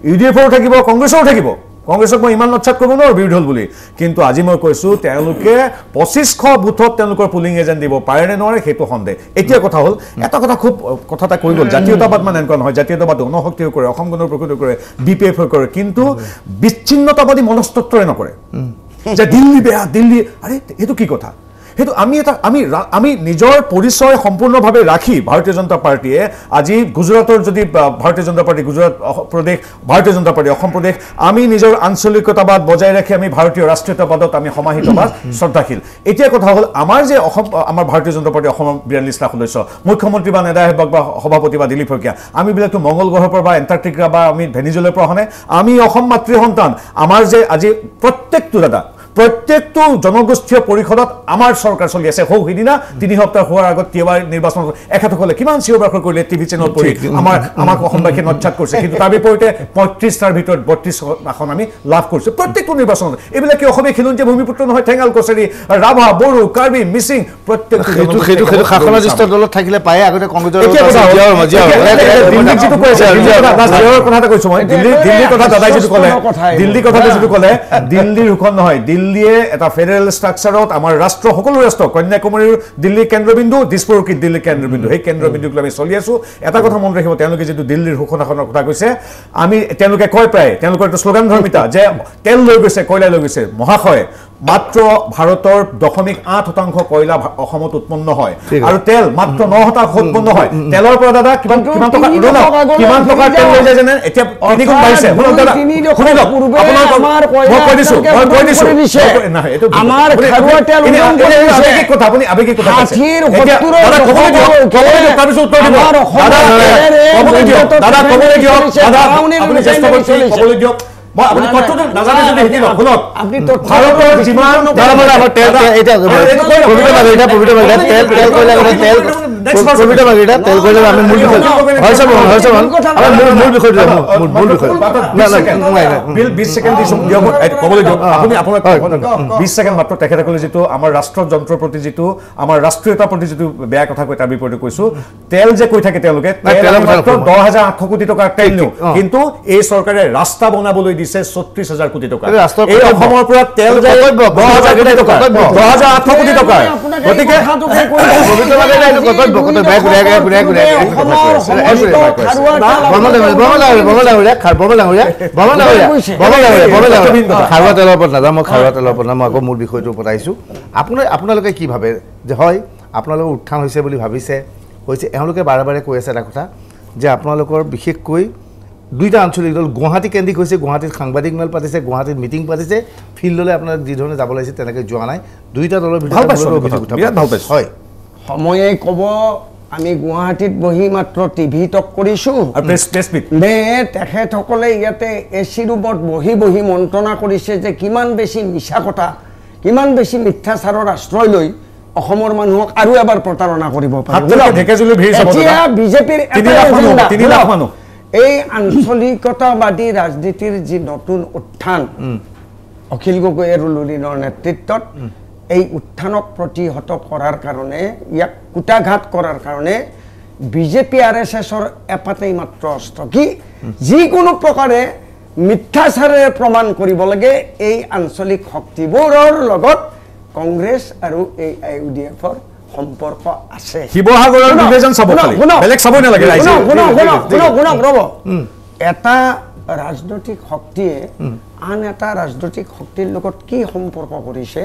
ইউডিএফৰো থাকিব কংগ্ৰেছৰো থাকিব কংগ্ৰেছক মই ইমান নচ্ছাত কৰিব নোৱাৰোঁ বিৰোধী দল বুলি কিন্তু আজি মই কৈছোঁ তেওঁলোকে 2500 বুথত তেওঁলোকৰ পুলিং এজেণ্ট দিব পাৰে নে নোৱাৰে সেইটো সন্দেহ এতিয়া কথা হ'ল এটা কথা খুব কথা এটা কৈ গ'ল জাতীয়তাবাদ মানে এনেকুৱা নহয় জাতীয়তাবাদ গণশক্তি হৈ কৰে অসম গণ পৰিষদ হৈ কৰে বিপিএফ হৈ কৰে কিন্তু বিচ্ছিন্নতাবাদী মনস্তত্বৰে নকৰে যে দিল্লী বেয়া দিল্লী আৰে এইটো কি কথা সেইটো আমি নিজৰ পৰিচয় সম্পূৰ্ণভাৱে ৰাখি ভাৰতীয় জনতা পাৰ্টীয়ে আজি গুজৰাটৰ যদি ভাৰতীয় জনতা পাৰ্টি গুজৰাট প্ৰদেশ ভাৰতীয় জনতা পাৰ্টি অসম প্ৰদেশ আমি নিজৰ আঞ্চলিকতাবাদ বজাই ৰাখি আমি ভাৰতীয় ৰাষ্ট্ৰীয়তাবাদত আমি সমাহিত বা শ্ৰদ্ধাশীল এতিয়া কথা হ'ল আমাৰ যে অসম আমাৰ ভাৰতীয় জনতা পাৰ্টি অসমৰ 42 লাখ সদস্য মুখ্যমন্ত্ৰী বা নেতা হওক বা সভাপতি বা দিলীপ শইকীয়া আমি বিলাকতো মংগল গ্ৰহৰ পৰা বা এণ্টাৰ্কটিকা বা আমি ভেনিজুৱেলাৰ পৰা অহা নাই আমি অসম মাতৃ সন্তান আমাৰ যে আজি প্ৰত্যেকটো জনগোষ্ঠীয় পৰিষদত আমাৰ চৰকাৰ চলি আছে সৌ সিদিনা 3 সপ্তাহ হোৱাৰ আগত কেইবাৰ নিৰ্বাচনত এখেতসকলে কিমান চিঞৰ বাখৰ কৰিলে টিভি চেনেল পৰি আমাক অসমবাসীয়ে নচ্ছাত কৰিছে কিন্তু তাৰ বিপৰীতে 35টাৰ ভিতৰত 32 আসন আমি লাভ কৰিছোঁ প্ৰত্যেকটো নিৰ্বাচনত এইবিলাকে অসমীয়া খিলঞ্জীয়া ভূমিপুত্ৰ নহয় ঠেঙাল কছাৰী ৰাভা বড়ো কাৰ্বি মিচিং প্ৰত্যেকটো সেইটো শাসনাধিষ্ঠ দলত থাকিলে পায়ে আগতে কংগ্ৰেছৰ কথা এটা কৈছোঁ মই দিল্লীৰ কথা দাদাই যিটো ক'লে দিল্লীৰ কথাটো যিটো ক'লে দিল্লীৰ সুখন নহয় দিল্লীয়ে এটা ফেডাৰেল ষ্ট্ৰাকচাৰত আমাৰ ৰাষ্ট্ৰ সকলো ৰাষ্ট্ৰ কন্যাকুমাৰীৰ দিল্লীৰ কেন্দ্ৰবিন্দু দিছপুৰৰ দিল্লীৰ কেন্দ্ৰবিন্দু সেই কেন্দ্ৰবিন্দুক আমি চলি আছোঁ এটা কথা মনত ৰাখিব তেওঁলোকে যিটো দিল্লীৰ সুখনাখনৰ কথা কৈছে আমি তেওঁলোকে কয় প্ৰায় তেওঁলোকৰ এটা শ্লোগান ধৰ্মিতা যে তেল লৈ গৈছে কয়লা লৈ গৈছে মহাশয় মাত্ৰ ভাৰতৰ 0.8% কয়লা অসমত উৎপন্ন হয় আৰু তেল মাত্ৰ 9% উৎপন্ন হয় তেলৰ পৰা দাদা কিমান টকা তেল লৈ যায় যেনে এতিয়া 3 গুণ বাঢ়িছে শুনক দাদা আমাৰ কৈ দিছোঁ নহয় এইটো আমাৰ খাৰুৱা তেল আবেগিক কথা আপুনি আবেগিক কথা কৈছে দাদা তাৰপিছত উত্তৰ দিব দাদা ক'বলৈ দিয়ক আপুনি চেষ্টা কৰিছে ক'বলৈ দিয়ক মই আপুনি তথ্যটো নাজানে যদি হেতি লওক শুনক আপুনি ভাৰতৰ যিমান তেল কইলা আমি মূল বিল 20 সেকেন্ড দিয়ক ক'বলৈ দিয়ক আপুনি আপোনাৰ 20 সেকেন্ড মাত্ৰ তেখেতসকলে যিটো আমাৰ ৰাষ্ট্ৰ যন্ত্ৰৰ প্ৰতি যিটো আমাৰ ৰাষ্ট্ৰীয়তাৰ প্ৰতি যিটো বেয়া কথা কৈ তাৰ বিপৰীতে কৈছোঁ তেল যে কৈ থাকে তেওঁলোকে মাত্ৰ 10,800 কোটি টকাৰ তেল নিও কিন্তু এই চৰকাৰে ৰাস্তা বনাবলৈ দিছে 36,000 কোটি টকা এই অসমৰ পৰা তেল যায় 10,000 কোটি টকা 10,800 কোটি টকা গতিকে খাৰুৱা তেলৰ ওপৰত নাযাওঁ মই খাৰুৱা তেলৰ ওপৰত মই আকৌ মূল বিষয়টোৰ ওপৰত আহিছোঁ আপোনালোকে কি ভাবে যে হয় আপোনালোকৰ উত্থান হৈছে বুলি ভাবিছে হৈছে এওঁলোকে বাৰে বাৰে কৈ আছে এটা কথা যে আপোনালোকৰ বিশেষকৈ দুইটা আঞ্চলিক দল গুৱাহাটী কেন্দ্ৰিক হৈছে গুৱাহাটীত সাংবাদিক মেল পাতিছে গুৱাহাটীত মিটিং পাতিছে ফিল্ডলৈ আপোনাৰ যি ধৰণে যাব লাগিছে তেনেকৈ যোৱা নাই দুইটা দলৰ ভিতৰত হয় সময়ে ক'ব আমি গুৱাহাটীত বহি মাত্ৰ টিভি টক কৰিছোঁ নে তেখেতসকলে ইয়াতে এচি ৰুমত বহি বহি মন্ত্ৰণা কৰিছে যে কিমান বেছি মিছা কথা কিমান বেছি মিথ্যাচাৰৰ আশ্ৰয় লৈ অসমৰ মানুহক আৰু এবাৰ প্ৰতাৰণা কৰিব পাৰে এতিয়া বিজেপিৰ এই আঞ্চলিকতাবাদী ৰাজনীতিৰ যি নতুন উত্থান অখিল গগৈ আৰু লুৰিণৰ নেতৃত্বত এই উত্থানক প্ৰতিহত কৰাৰ কাৰণে ইয়াক কুটাঘাত কৰাৰ কাৰণে বিজেপি RSSৰ এপাতেই মাত্ৰ অস্ত্ৰ কি যিকোনো প্ৰকাৰে মিথ্যাচাৰে প্ৰমাণ কৰিব লাগে এই আঞ্চলিক শক্তিবোৰৰ লগত কংগ্ৰেছ আৰু এই IUDFৰ সম্পৰ্ক আছে শিৱসাগৰৰ বিভাজন চাব খালি বেলেগ চাবই নালাগে ৰাইজে শুনক ৰ'ব এটা ৰাজনৈতিক শক্তিয়ে আন এটা ৰাজনৈতিক শক্তিৰ লগত কি সম্পৰ্ক কৰিছে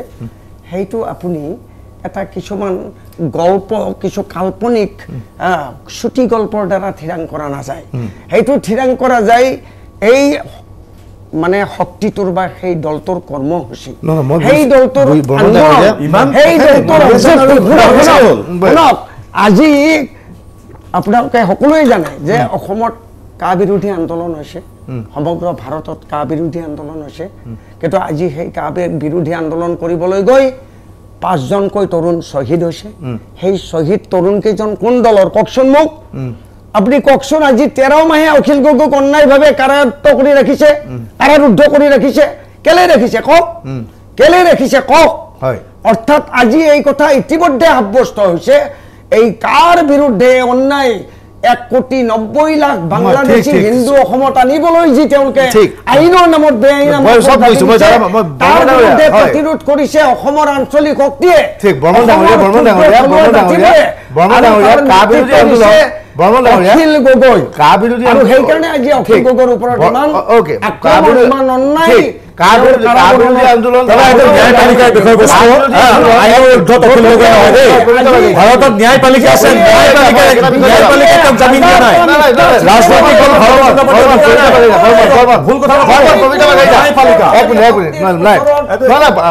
সেইটো আপুনি এটা কিছুমান গল্প কিছু কাল্পনিক চুটি গল্পৰ দ্বাৰা থিৰাং কৰা নাযায় সেইটো থিৰাং কৰা যায় এই মানে শক্তিটোৰ বা সেই দলটোৰ কৰ্মসূচী সেই দলটোৰ আজি আপোনালোকে সকলোৱে জানে যে অসমত কা বিৰোধী আন্দোলন হৈছে সমগ্ৰ ভাৰতত কা বিৰোধী আন্দোলন হৈছে কিন্তু আজি সেই কা বিৰোধী আন্দোলন কৰিবলৈ গৈ 5 জনকৈ তৰুণ শ্বহীদ হৈছে সেই শ্বহীদ তৰুণ কেইজন কোন দলৰ কওকচোন মোক আপুনি কওকচোন আজি 13 মাহে অখিল গগৈক অন্যায়ভাৱে কাৰাৰুদ্ধ কৰি ৰাখিছে কাৰাৰুদ্ধ কৰি ৰাখিছে কেলে ৰাখিছে কওক কেলে ৰাখিছে কওক অৰ্থাৎ আজি এই কথা ইতিমধ্যে সাব্যস্ত হৈছে এই কাৰ বিৰুদ্ধে অন্যায় 1,90,00,000 বাংলাদেশী হিন্দু অসমত আনিবলৈ যি তেওঁলোকে আইনৰ নামত বেআইন প্ৰতিৰোধ কৰিছে অসমৰ আঞ্চলিক শক্তিয়ে অখিল গগৈ আৰু সেইকাৰণে আজি অখিল গগৈৰ ওপৰত ইমান আক্ৰমণ ইমান অন্যায় ভাৰতত ন্যায়পালিকা আছে ন্যায়পালিকাক জামিন দিয়া নাই ৰাজনৈতিক দল ভুল কথা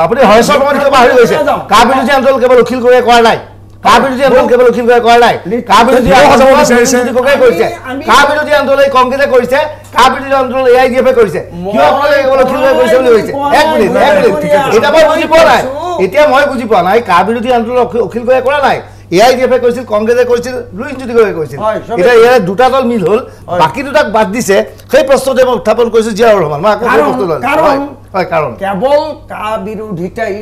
আপুনি হৰেশ্বৰ বৰ্মনে পাহৰি গৈছে কা বিৰোধী আন্দোলন কেৱল অখিল গগৈয়ে কৰা নাই কা বিৰোধী আন্দোলন কেৱল অখিল গগৈয়ে কৰা নাই কা বিৰোধী কৰিছে কা বিৰোধী আন্দোলন কংগ্ৰেছে কৰিছে কা বিৰোধী আন্দোলন AIDF কৰিছে কিয় আপোনালোকে কেৱল অখিল গগৈ কৰিছে বুলি কৈছে এক মিনিট এটা মই বুজি পোৱা নাই এতিয়া মই বুজি পোৱা নাই কা বিৰোধী আন্দোলন অখিল গগৈয়ে কৰা নাই AIDF কৰিছিল কংগ্ৰেছে কৰিছিল লুইনজ্যোতি গগৈয়ে কৰিছিল এতিয়া ইয়াৰ দুটা দল মিল হ'ল বাকী দুটাক বাদ দিছে সেই প্ৰশ্নটো মই উত্থাপন কৰিছোঁ জিয়াউৰ ৰহমান মই আকৌ প্ৰশ্ন ল'লো কাৰণ কেৱল কা বিৰোধিতাই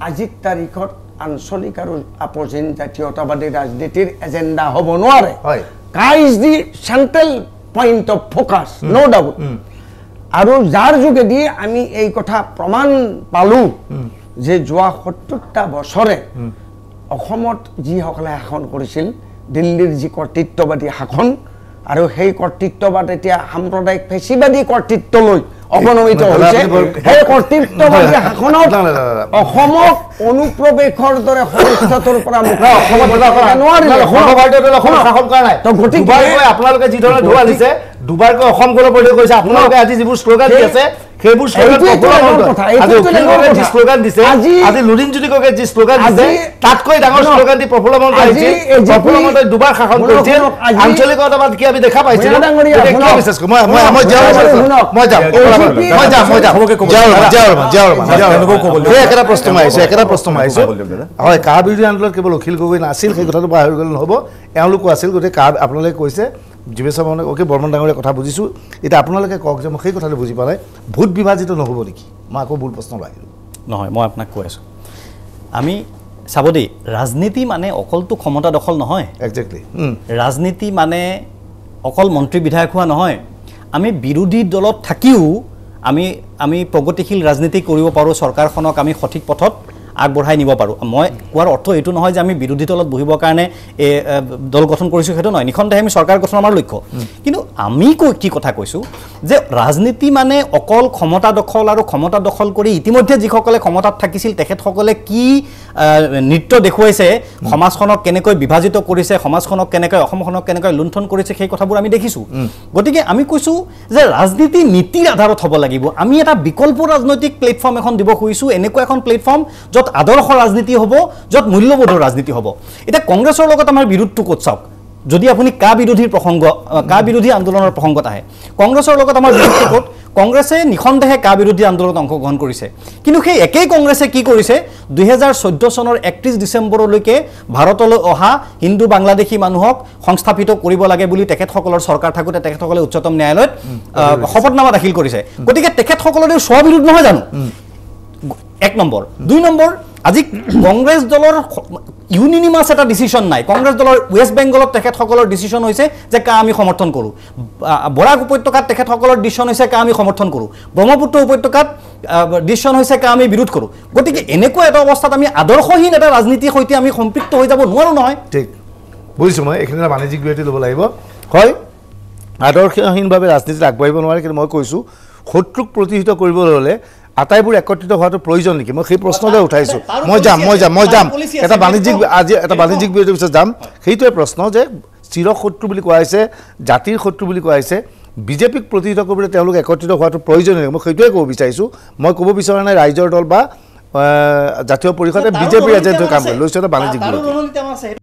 আজিৰ তাৰিখত আঞ্চলিক আৰু আপোজিন জাতীয়তাবাদী ৰাজনীতিৰ এজেণ্ডা হ'ব নোৱাৰে CAA is the central point of focus no' doubt আৰু যাৰ যোগেদি আমি এই কথা প্ৰমাণ পালোঁ যে যোৱা 70টা বছৰে অসমত যিসকলে শাসন কৰিছিল দিল্লীৰ যি কৰ্তৃত্ববাদী শাসন আৰু সেই কৰ্তৃত্ববাদ এতিয়া সাম্প্ৰদায়িক ফেচিবাদী কৰ্তৃত্বলৈ অৱনমিত হৈছে সেই কৰ্তৃত্ববাদী শাসনত অসমক অনুপ্ৰৱেশৰ দৰে সমস্যাটোৰ পৰা মুক্ত গতিকে আপোনালোকে যি ধৰণে ধোৱা দিছে দুবাৰকৈ অসম গৌৰৱ পৰিচয় কৰিছে আপোনালোকে আজি যিবোৰ শ্লোগান দি আছে সেইবোৰ শ্লোগান দিছে আজি লুৰিণজ্যোতি গগৈয়ে যি শ্লোগান দিছে তাতকৈ ডাঙৰ শ্লোগান দি প্ৰফুল্ল মহন্তই আহিছিল প্ৰফুল্ল মহন্তই দুবাৰ শাসন কৰিছিল আঞ্চলিকতাবাদ কি আমি দেখা পাইছিলো একেটা প্ৰশ্ন আহিছো হয় কা বিৰোধী আন্দোলন কেৱল অখিল গগৈ নাছিল সেই কথাটো পাহৰি গ'লে নহ'ব এওঁলোকো আছিল গতিকে কা আপোনালোকে কৈছে জীৱেশ বৰ্মনে অ'কে বৰ্মন ডাঙৰীয়া কথা বুজিছোঁ এতিয়া আপোনালোকে কওক যে মই সেই কথাটো বুজি পালে ভোট বিভাজিত নহ'ব নেকি মই আকৌ ভুল প্ৰশ্ন আহিলোঁ নহয় মই আপোনাক কৈ আছোঁ আমি চাব দেই ৰাজনীতি মানে অকলটো ক্ষমতা দখল নহয় একজেক্টলি ৰাজনীতি মানে অকল মন্ত্ৰী বিধায়ক হোৱা নহয় আমি বিৰোধী দলত থাকিও আমি প্ৰগতিশীল ৰাজনীতি কৰিব পাৰোঁ চৰকাৰখনক আমি সঠিক পথত আগবঢ়াই নিব পাৰোঁ মই কোৱাৰ অৰ্থ এইটো নহয় যে আমি বিৰোধী দলত বহিবৰ কাৰণে দল গঠন কৰিছোঁ সেইটো নহয় নিখন্তেহে আমি চৰকাৰ গঠন আমাৰ লক্ষ্য কিন্তু আমি কি কথা কৈছোঁ যে ৰাজনীতি মানে অকল ক্ষমতা দখল আৰু ক্ষমতা দখল কৰি ইতিমধ্যে যিসকলে ক্ষমতাত থাকিছিল তেখেতসকলে কি নৃত্য দেখুৱাইছে সমাজখনক কেনেকৈ বিভাজিত কৰিছে সমাজখনক কেনেকৈ অসমখনক কেনেকৈ লুণ্ঠন কৰিছে সেই কথাবোৰ আমি দেখিছোঁ গতিকে আমি কৈছোঁ যে ৰাজনীতি নীতিৰ আধাৰত হ'ব লাগিব আমি এটা বিকল্প ৰাজনৈতিক প্লেটফৰ্ম এখন দিব খুজিছোঁ এনেকুৱা এখন প্লেটফৰ্ম য'ত আদৰ্শ ৰাজনীতি হ'ব য'ত মূল্যবোধৰ ৰাজনীতি হ'ব এতিয়া কংগ্ৰেছৰ লগত আমাৰ বিৰোধটো ক'ত চাওক যদি আপুনি কা বিৰোধী আন্দোলনৰ প্ৰসংগত আহে কংগ্ৰেছৰ লগত আমাৰ বিৰোধটো ক'ত কংগ্ৰেছে নিখন্দেহে কা বিৰোধী আন্দোলনত অংশগ্ৰহণ কৰিছে কিন্তু সেই একেই কংগ্ৰেছে কি কৰিছে 2014 চনৰ 31 ডিচেম্বৰলৈকে ভাৰতলৈ অহা হিন্দু বাংলাদেশী মানুহক সংস্থাপিত কৰিব লাগে বুলি তেখেতসকলৰ চৰকাৰ থাকোঁতে তেখেতসকলে উচ্চতম ন্যায়ালয়ত শপতনামা দাখিল কৰিছে গতিকে তেখেতসকলৰ স্ববিৰোধ নহয় জানো 1 নম্বৰ 2 নম্বৰ আজি কংগ্ৰেছ দলৰ ইউনিনিমাছ এটা ডিসিশন নাই কংগ্ৰেছ দলৰ ওয়েস্ট বেংগলত তেখেতসকলৰ ডিসিশন হৈছে যে কা আমি সমৰ্থন কৰো বৰাক উপত্যকাত তেখেতসকলৰ ডিসিশন হৈছে কা আমি সমৰ্থন কৰো ব্ৰহ্মপুত্ৰ উপত্যকাত ডিসিশন হৈছে কা আমি বিৰোধ কৰো গতিকে এনেকুৱা এটা অৱস্থাত আমি আদৰ্শহীন এটা ৰাজনীতিৰ সৈতে আমি সম্পৃক্ত হৈ যাব নোৱাৰো নহয় ঠিক বুজিছো মই এখানে বাণিজ্যিক বিৰতি ল'ব লাগিব হয় আদৰ্শহীনভাৱে ৰাজনীতিত আগবাঢ়িব নোৱাৰে কিন্তু মই কৈছো শত্ৰুক প্ৰতিহিত কৰিবলৈ হ'লে আটাইবোৰ একত্ৰিত হোৱাটো প্ৰয়োজন নেকি মই সেই প্ৰশ্নলৈ উঠাইছো মই যাম এটা বাণিজ্যিক বিৰতিৰ পিছত যাম সেইটোৱে প্ৰশ্ন যে চিৰ শত্ৰু বুলি কোৱা হৈছে জাতিৰ শত্ৰু বুলি কোৱা হৈছে বিজেপিক প্ৰতিহিত কৰিবলৈ তেওঁলোক একত্ৰিত হোৱাটো প্ৰয়োজন নেকি মই সেইটোৱে ক'ব বিচাৰিছো মই ক'ব বিচৰা নাই ৰাইজৰ দল বা জাতীয় পৰিষদে বিজেপিৰ এজেণ্ট হৈ কাম কৰে লৈছে এটা বাণিজ্যিক বিৰতি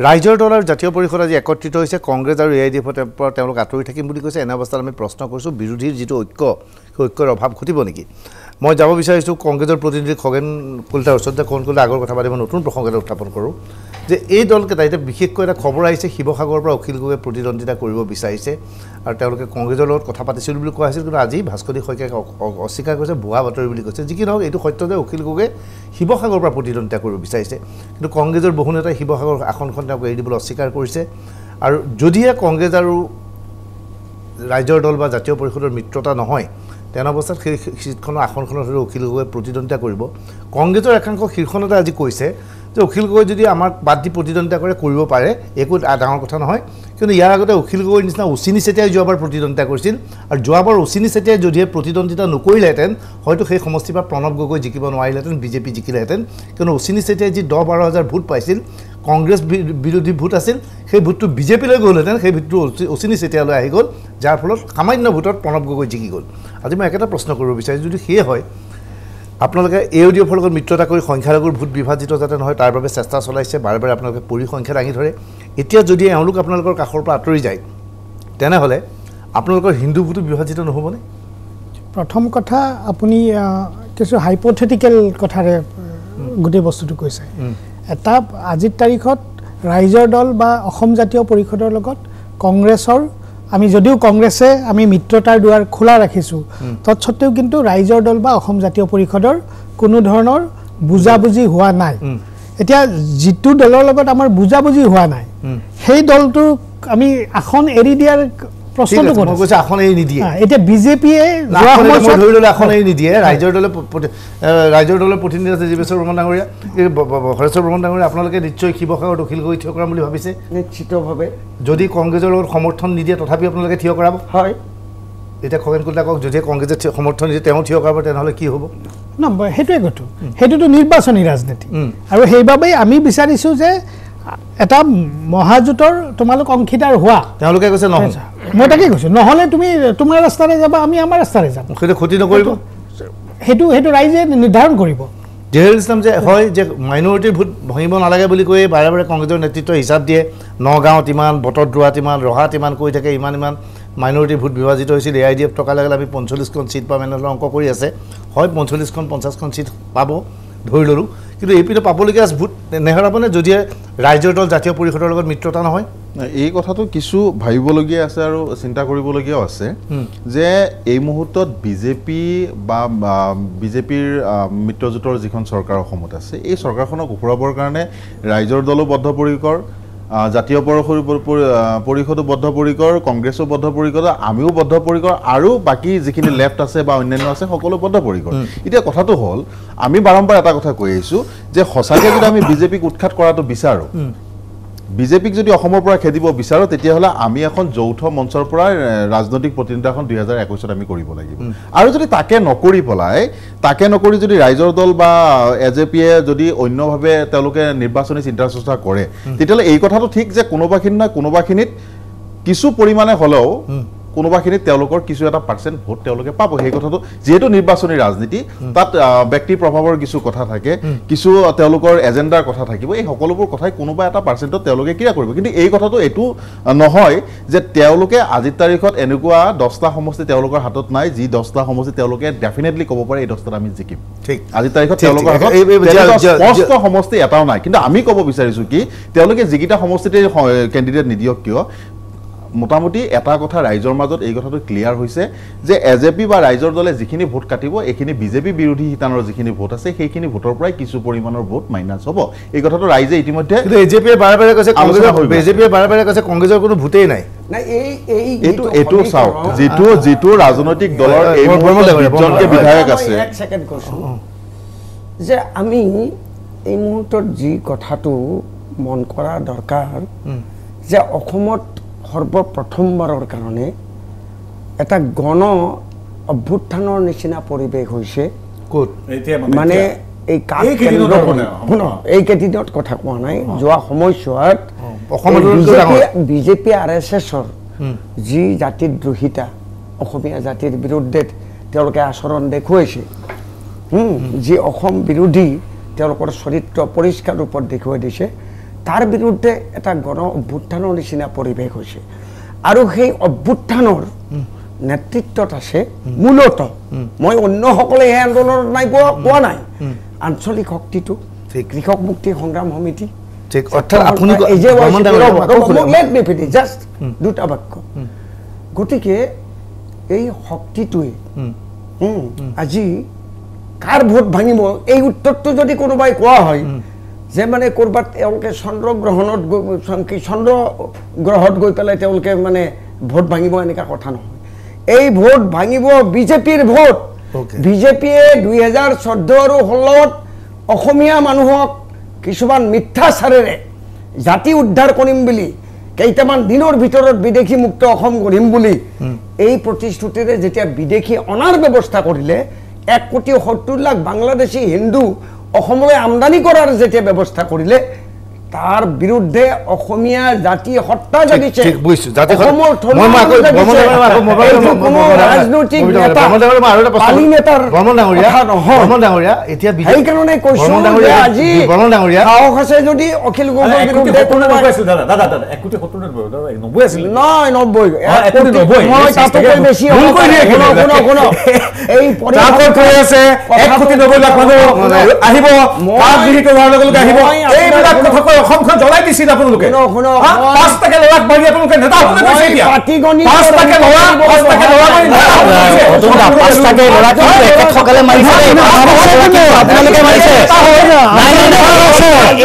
ৰাইজৰ দল আৰু জাতীয় পৰিষদ আজি একত্ৰিত হৈছে কংগ্ৰেছ আৰু এআইডিএফৰ পৰা তেওঁলোক আঁতৰি থাকিম বুলি কৈছে এনে অৱস্থাত আমি প্ৰশ্ন কৰিছোঁ বিৰোধীৰ যিটো ঐক্য সেই ঐক্যৰ অভাৱ ঘটিব নেকি মই যাব বিচাৰিছোঁ কংগ্ৰেছৰ প্ৰতিনিধি খগেন কলিতাৰ ওচৰত যে খগেন কলিতাই আগৰ কথা পাতিব নতুন প্ৰসংগ এটা উত্থাপন কৰোঁ যে এই দলকেইটা এতিয়া বিশেষকৈ এটা খবৰ আহিছে শিৱসাগৰৰ পৰা অখিল গগৈয়ে প্ৰতিদ্বন্দ্বিতা কৰিব বিচাৰিছে আৰু তেওঁলোকে কংগ্ৰেছৰ লগত কথা পাতিছিল বুলি কোৱা হৈছিল কিন্তু আজি ভাস্কৰী শইকীয়াই অস্বীকাৰ কৰিছে ভুৱা বাতৰি বুলি কৈছে যি কি নহওক এইটো সত্য যে অখিল গগৈয়ে শিৱসাগৰৰ পৰা প্ৰতিদ্বন্দ্বিতা কৰিব বিচাৰিছে কিন্তু কংগ্ৰেছৰ বহু নেতাই শিৱসাগৰ আসনখন তেওঁক এৰি দিবলৈ অস্বীকাৰ কৰিছে আৰু যদিহে কংগ্ৰেছ আৰু ৰাইজৰ দল বা জাতীয় পৰিষদৰ মিত্ৰতা নহয় তেনে অৱস্থাত সেই সিটখনৰ আসনখনৰ সৈতে অখিল গগৈয়ে প্ৰতিদ্বন্দ্বিতা কৰিব কংগ্ৰেছৰ একাংশ শীৰ্ষ নেতাই আজি কৈছে যে অখিল গগৈ যদি আমাক বাদ দি প্ৰতিদ্বন্দ্বিতা কৰে কৰিব পাৰে একো ডাঙৰ কথা নহয় কিন্তু ইয়াৰ আগতে অখিল গগৈৰ নিচিনা উচিনি চেতিয়াই যোৱাবাৰ প্ৰতিদ্বন্দ্বিতা কৰিছিল আৰু যোৱাবাৰ উচিনি চেতিয়াই যদিহে প্ৰতিদ্বন্দ্বিতা নকৰিলেহেঁতেন হয়তো সেই সমষ্টিৰ পৰা প্ৰণৱ গগৈ জিকিব নোৱাৰিলেহেঁতেন বিজেপি জিকিলেহেঁতেন কিন্তু উচিনি চেতিয়াই যি 10-12 হাজাৰ ভোট পাইছিল কংগ্ৰেছ বিৰোধী ভোট আছিল সেই ভোটটো বিজেপিলৈ গ'লহেঁতেন সেই ভোটটো উচিনি চেতিয়ালৈ আহি গ'ল যাৰ ফলত সামান্য ভোটত প্ৰণৱ গগৈ জিকি গ'ল আজি মই একেটা প্ৰশ্ন কৰিব বিচাৰিছোঁ যদি সেয়ে হয় আপোনালোকে এআইডিএফৰ লগত মিত্ৰতা কৰি সংখ্যালঘুৰ ভোট বিভাজিত যাতে নহয় তাৰ বাবে চেষ্টা চলাইছে বাৰে বাৰে আপোনালোকে পৰিসংখ্যা দাঙি ধৰে এতিয়া যদি এওঁলোক আপোনালোকৰ কাষৰ পৰা আঁতৰি যায় তেনেহ'লে আপোনালোকৰ হিন্দু ভোটো বিভাজিত নহ'বনে প্ৰথম কথা আপুনি কিছু হাইপথেটিকেল কথাৰে গোটেই বস্তুটো কৈছে এটা আজিৰ তাৰিখত ৰাইজৰ দল বা অসম জাতীয় পৰিষদৰ লগত কংগ্ৰেছৰ আমি যদিও কংগ্ৰেছে আমি মিত্ৰতাৰ দুৱাৰ খোলা ৰাখিছোঁ তৎসত্ত্বেও কিন্তু ৰাইজৰ দল বা অসম জাতীয় পৰিষদৰ কোনো ধৰণৰ বুজাবুজি হোৱা নাই এতিয়া যিটো দলৰ লগত আমাৰ বুজাবুজি হোৱা নাই সেই দলটোক আমি আসন এৰি দিয়াৰ প্ৰশ্নটো মই কৈছোঁ আসন এৰি নিদিয়ে এতিয়া বিজেপিয়ে ধৰি ল'লে আসন এৰি নিদিয়ে ৰাইজৰ দলৰ প্ৰতিনিধি আছে জীৱেশ্বৰ বৰ্মন ডাঙৰীয়া হৰেশ্বৰ বৰ্মন ডাঙৰীয়া আপোনালোকে নিশ্চয় শিৱসাগৰত অখিল গগৈ থিয় কৰাম বুলি ভাবিছে নিশ্চিতভাৱে যদি কংগ্ৰেছৰ লগত সমৰ্থন নিদিয়ে তথাপি আপোনালোকে থিয় কৰাব হয় এতিয়া খগেন কলিতাই কওক যদি কংগ্ৰেছে সমৰ্থন নিদিয়ে তেওঁ থিয় কৰাব তেনেহ'লে কি হ'ব সেইটোৱে কথা সেইটোতো নিৰ্বাচনী ৰাজনীতি আৰু সেইবাবেই আমি বিচাৰিছোঁ যে এটা মহাজোঁটৰ তোমালোক অংশীদাৰ হোৱা তেওঁলোকে কৈছে নহয় মই তাকে কৈছোঁ নহ'লে তুমি তোমাৰ ৰাস্তাৰে যাবা আমি আমাৰ ৰাস্তাৰে যাম সেইটো ক্ষতি নকৰিব সেইটো ৰাইজে নিৰ্ধাৰণ কৰিব জহিৰুল ইছলাম যে হয় যে মাইনৰিটিৰ ভোট ভাঙিব নালাগে বুলি কৈ বাৰে বাৰে কংগ্ৰেছৰ নেতৃত্ব হিচাপ দিয়ে নগাঁৱত ইমান বটদ্ৰৱাত ইমান ৰহাত ইমান কৈ থাকে ইমান মাইনৰিটিৰ ভোট বিভাজিত হৈছিল এআইডিএফ টকা লাগিলে আমি 45খন চিট পাম এনেধৰণৰ অংক কৰি আছে হয় 45খন 50খন চিট পাব ধৰি ল'লোঁ কিন্তু এইপিনে পাবলগীয়া ভোট নেহেৰাবনে যদিহে ৰাইজৰ দল জাতীয় পৰিষদৰ লগত মিত্ৰতা নহয় এই কথাটো কিছু ভাবিবলগীয়া আছে আৰু চিন্তা কৰিবলগীয়াও আছে যে এই মুহূৰ্তত বিজেপি বা বিজেপিৰ মিত্ৰজোঁটৰ যিখন চৰকাৰ অসমত আছে এই চৰকাৰখনক উফৰাবৰ কাৰণে ৰাইজৰ দলো বদ্ধপৰিকৰ জাতীয় পৰিষদো বদ্ধপৰিকৰ কংগ্ৰেছো বদ্ধপৰিকৰ আমিও বদ্ধপৰিকৰ আৰু বাকী যিখিনি লেফ্ট আছে বা অন্যান্য আছে সকলো বদ্ধপৰিকৰ এতিয়া কথাটো হ'ল আমি বাৰম্বাৰ এটা কথা কৈ আহিছোঁ যে সঁচাকৈ যদি আমি বিজেপিক উৎখাত কৰাটো বিচাৰোঁ বিজেপিক যদি অসমৰ পৰা খেদিব বিচাৰোঁ তেতিয়াহ'লে আমি এখন যৌথ মঞ্চৰ পৰা ৰাজনৈতিক প্ৰতিনিধিত্ব 2021ত আমি কৰিব লাগিব আৰু যদি তাকে নকৰি যদি ৰাইজৰ দল বা এজেপিয়ে যদি অন্যভাৱে তেওঁলোকে নিৰ্বাচনী চিন্তা চৰ্চা কৰে তেতিয়াহ'লে এই কথাটো ঠিক যে কোনোবাখিনিত কিছু পৰিমাণে হ'লেও কোনোবাখিনিত তেওঁলোকৰ কিছু এটা পাৰ্চেণ্ট ভোট তেওঁলোকে পাব সেই কথাটো যেহেতু নিৰ্বাচনী ৰাজনীতি তাত ব্যক্তি প্ৰভাৱৰ কিছু কথা থাকে কিছু তেওঁলোকৰ এজেণ্ডাৰ কথা থাকিব এই সকলোবোৰ কথাই কোনোবা এটা পাৰ্চেণ্টত তেওঁলোকে ক্ৰিয়া কৰিব কিন্তু এই কথাটো এইটো নহয় যে তেওঁলোকে আজিৰ তাৰিখত এনেকুৱা 10টা সমষ্টি তেওঁলোকৰ হাতত নাই যি 10টা সমষ্টি তেওঁলোকে ডেফিনেটলি ক'ব পাৰে এই 10টাত আমি জিকিম ঠিক আজিৰ তাৰিখত তেওঁলোকৰ হাতত স্পষ্ট সমষ্টি এটাও নাই কিন্তু আমি ক'ব বিচাৰিছোঁ কি তেওঁলোকে যিকেইটা সমষ্টিতে কেণ্ডিডেট নিদিয়ক কিয় মোটামুটি এটা কথা ৰাইজৰ মাজত এই কথাটো ক্লিয়াৰ হৈছে যে এজেপি বা ৰাইজৰ দলে যিখিনি ভোট কাটিব এইখিনি বিজেপি বিৰোধী শিতানৰ যিখিনি ভোট আছে সেইখিনি ভোটৰ পৰাই কিছু পৰিমাণৰ ভোট মাইনাছ হ'ব এই কথাটো ৰাইজে ইতিমধ্যে কিন্তু এজেপিয়ে বাৰে বাৰে কৈছে বিজেপিয়ে বাৰে বাৰে কৈছে কংগ্ৰেছৰ কোনো ভোটেই নাই এইটো চাওক যিটো ৰাজনৈতিক দলৰ এই মুহূৰ্তত বিধায়ক আছে যে আমি এই মুহূৰ্তত যি কথাটো মন কৰা দৰকাৰ যে অসমত সৰ্বপ্ৰথমবাৰৰ কাৰণে এটা গণ অভ্যুত্থানৰ নিচিনা পৰিৱেশ হৈছে ক'ত মানে এই এই কেইদিনত কথা কোৱা নাই যোৱা সময়ছোৱাত বিজেপি RSSৰ যি জাতিদ্ৰোহিতা অসমীয়া জাতিৰ বিৰুদ্ধে তেওঁলোকে আচৰণ দেখুৱাইছে যি অসম বিৰোধী তেওঁলোকৰ চৰিত্ৰ পৰিষ্কাৰ ৰূপত দেখুৱাই দিছে তাৰ বিৰুদ্ধে এটা গণ অভ্যুত্থানৰ নিচিনা পৰিৱেশ হৈছে আৰু সেই অভ্যুত্থানৰ নেতৃত্বত আছে মূলত মই অন্যসকলে এই আন্দোলনত নাই কোৱা নাই আঞ্চলিক শক্তিটো কৃষক মুক্তি সংগ্ৰাম সমিতি ঠিক অৰ্থাৎ আপুনি জাষ্ট দুটা বাক্য গতিকে এই শক্তিটোৱে আজি কাৰ ভোট ভাঙিব এই উত্তৰটো যদি কোনোবাই কোৱা হয় যে মানে ক'ৰবাত তেওঁলোকে চন্দ্ৰগ্ৰহত গৈ পেলাই তেওঁলোকে মানে ভোট ভাঙিব এনেকুৱা কথা নহয় এই ভোট ভাঙিব বিজেপিৰ ভোট বিজেপিয়ে 2014 আৰু 16ত অসমীয়া মানুহক কিছুমান মিথ্যাচাৰেৰে জাতি উদ্ধাৰ কৰিম বুলি কেইটামান দিনৰ ভিতৰত বিদেশী মুক্ত অসম গঢ়িম বুলি এই প্ৰতিশ্ৰুতিৰে যেতিয়া বিদেশী অনাৰ ব্যৱস্থা কৰিলে 1,70,00,000 বাংলাদেশী হিন্দু অসমলৈ আমদানি কৰাৰ যেতিয়া ব্যৱস্থা কৰিলে তাৰ বিৰুদ্ধে অসমীয়া জাতি হত্যা জাগিছে অসমৰ ৰাজনৈতিক নেতা পালি নেতাৰ ডাঙৰীয়া এতিয়া সেইকাৰণে কৈছো যে আজি সাহস আছে যদি অখিল গগৈৰ বিৰুদ্ধে নহয় 90 মই তাতকৈ বেছি এই আহিব এইবিলাক কথা কৈ অসমখন জ্বলাই দিছিল আপোনালোকে 5 টাকা লৰাক মাৰি আপোনালোকে নেতা আপুনি কৈছে এতিয়া 5 টাকা লৰা সকালে মাৰিছে আপোনালোকে মাৰিছে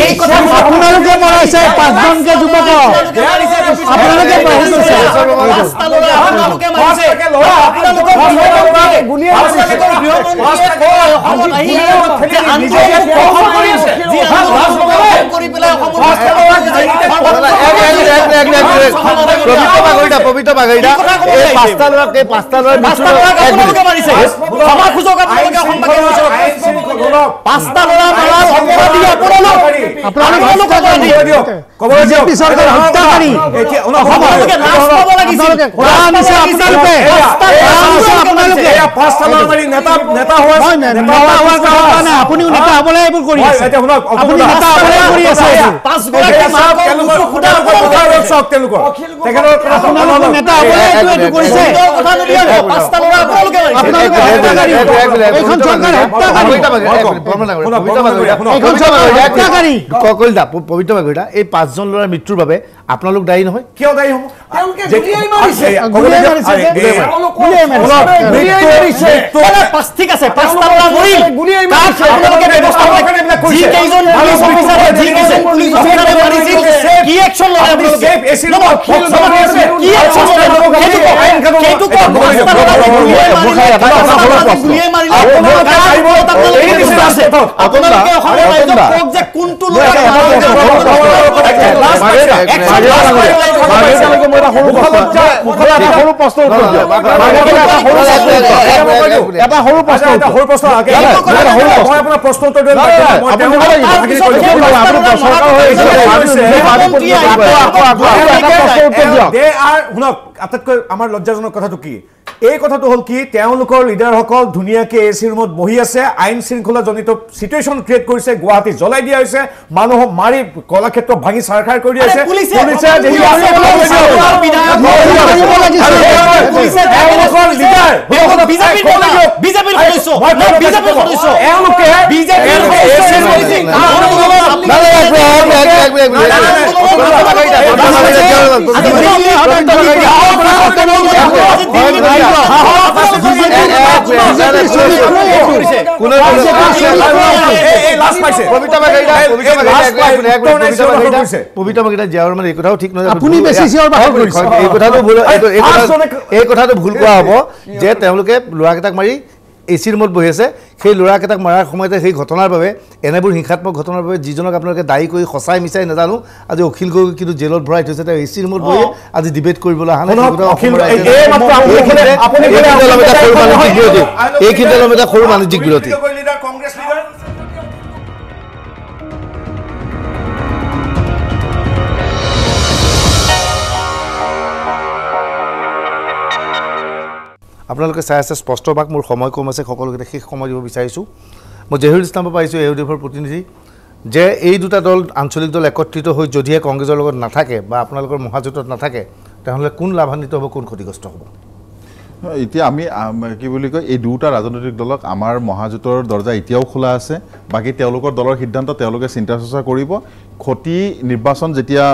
এই কথা আপোনালোকে মাৰিছে 5 জনকে যুৱক আপোনালোকে মাৰিছে আপোনালোকে মাৰিছে আপোনালোকে গুলিয়ে মাৰিছে পবিত্ৰ বাগৰিতা এই 5টা ল'ৰাক আপুনিও নেতা হ'বলৈ এইবোৰ কৰি আছে আপুনি নেতা হ'বলৈ কৰি আছে নেতা হ'বলৈ এইটো কৰিছে পবিত্ৰ বাগৰিতা এই 5 জন ল'ৰাৰ মৃত্যুৰ বাবে আপোনালোক দায়ী নহয় কিয় দায়ী হ'ব এটা সৰু প্ৰশ্ন এটা সৰু প্ৰশ্ন মই আপোনাৰ প্ৰশ্ন উত্তৰ দিম শুনক আটাইতকৈ আমাৰ লজ্জাজনক কথাটো কি এই কথাটো হ'ল কি তেওঁলোকৰ লিডাৰসকল ধুনীয়াকৈ এচি ৰুমত বহি আছে আইন শৃংখলাজনিত চিটুৱেশ্যন ক্ৰিয়েট কৰিছে গুৱাহাটী জ্বলাই দিয়া হৈছে মানুহক মাৰি কলাক্ষেত্ৰ ভাঙি চাৰখাৰ কৰি দিয়া হৈছে এই কথাটো ভুল কোৱা হ'ব যে তেওঁলোকে ল'ৰাকেইটাক মাৰি এচি ৰুমত বহি আছে সেই ল'ৰাকেইটাক মাৰাৰ সময়তে সেই ঘটনাৰ বাবে এনেবোৰ হিংসাত্মক ঘটনাৰ বাবে যিজনক আপোনালোকে দায়ী কৰি সঁচাই মিছাই নাজানো আজি অখিল গগৈ কিন্তু জেলত ভৰাই থৈছে তেওঁ এচি ৰুমত বহি আজি ডিবেট কৰিবলৈ অহা নাই এইখিনিতে এটা সৰু বাণিজ্যিক বিৰতি আপোনালোকে চাই আছে স্পষ্ট বাক মোৰ সময় কম আছে সকলোকে শেষ সময় দিব বিচাৰিছোঁ মই জহিৰুল ইছলামৰ পাইছোঁ এউডিএফৰ প্ৰতিনিধি যে এই দুটা দল আঞ্চলিক দল একত্ৰিত হৈ যদিহে কংগ্ৰেছৰ লগত নাথাকে বা আপোনালোকৰ মহাজোঁটত নাথাকে তেনেহ'লে কোন লাভান্বিত হ'ব কোন ক্ষতিগ্ৰস্ত হ'ব এতিয়া আমি কি বুলি কয় এই দুটা ৰাজনৈতিক দলক আমাৰ মহাজোঁটৰ দৰ্জা এতিয়াও খোলা আছে বাকী তেওঁলোকৰ দলৰ সিদ্ধান্ত তেওঁলোকে চিন্তা চৰ্চা কৰিব ক্ষতি নিৰ্বাচন যেতিয়া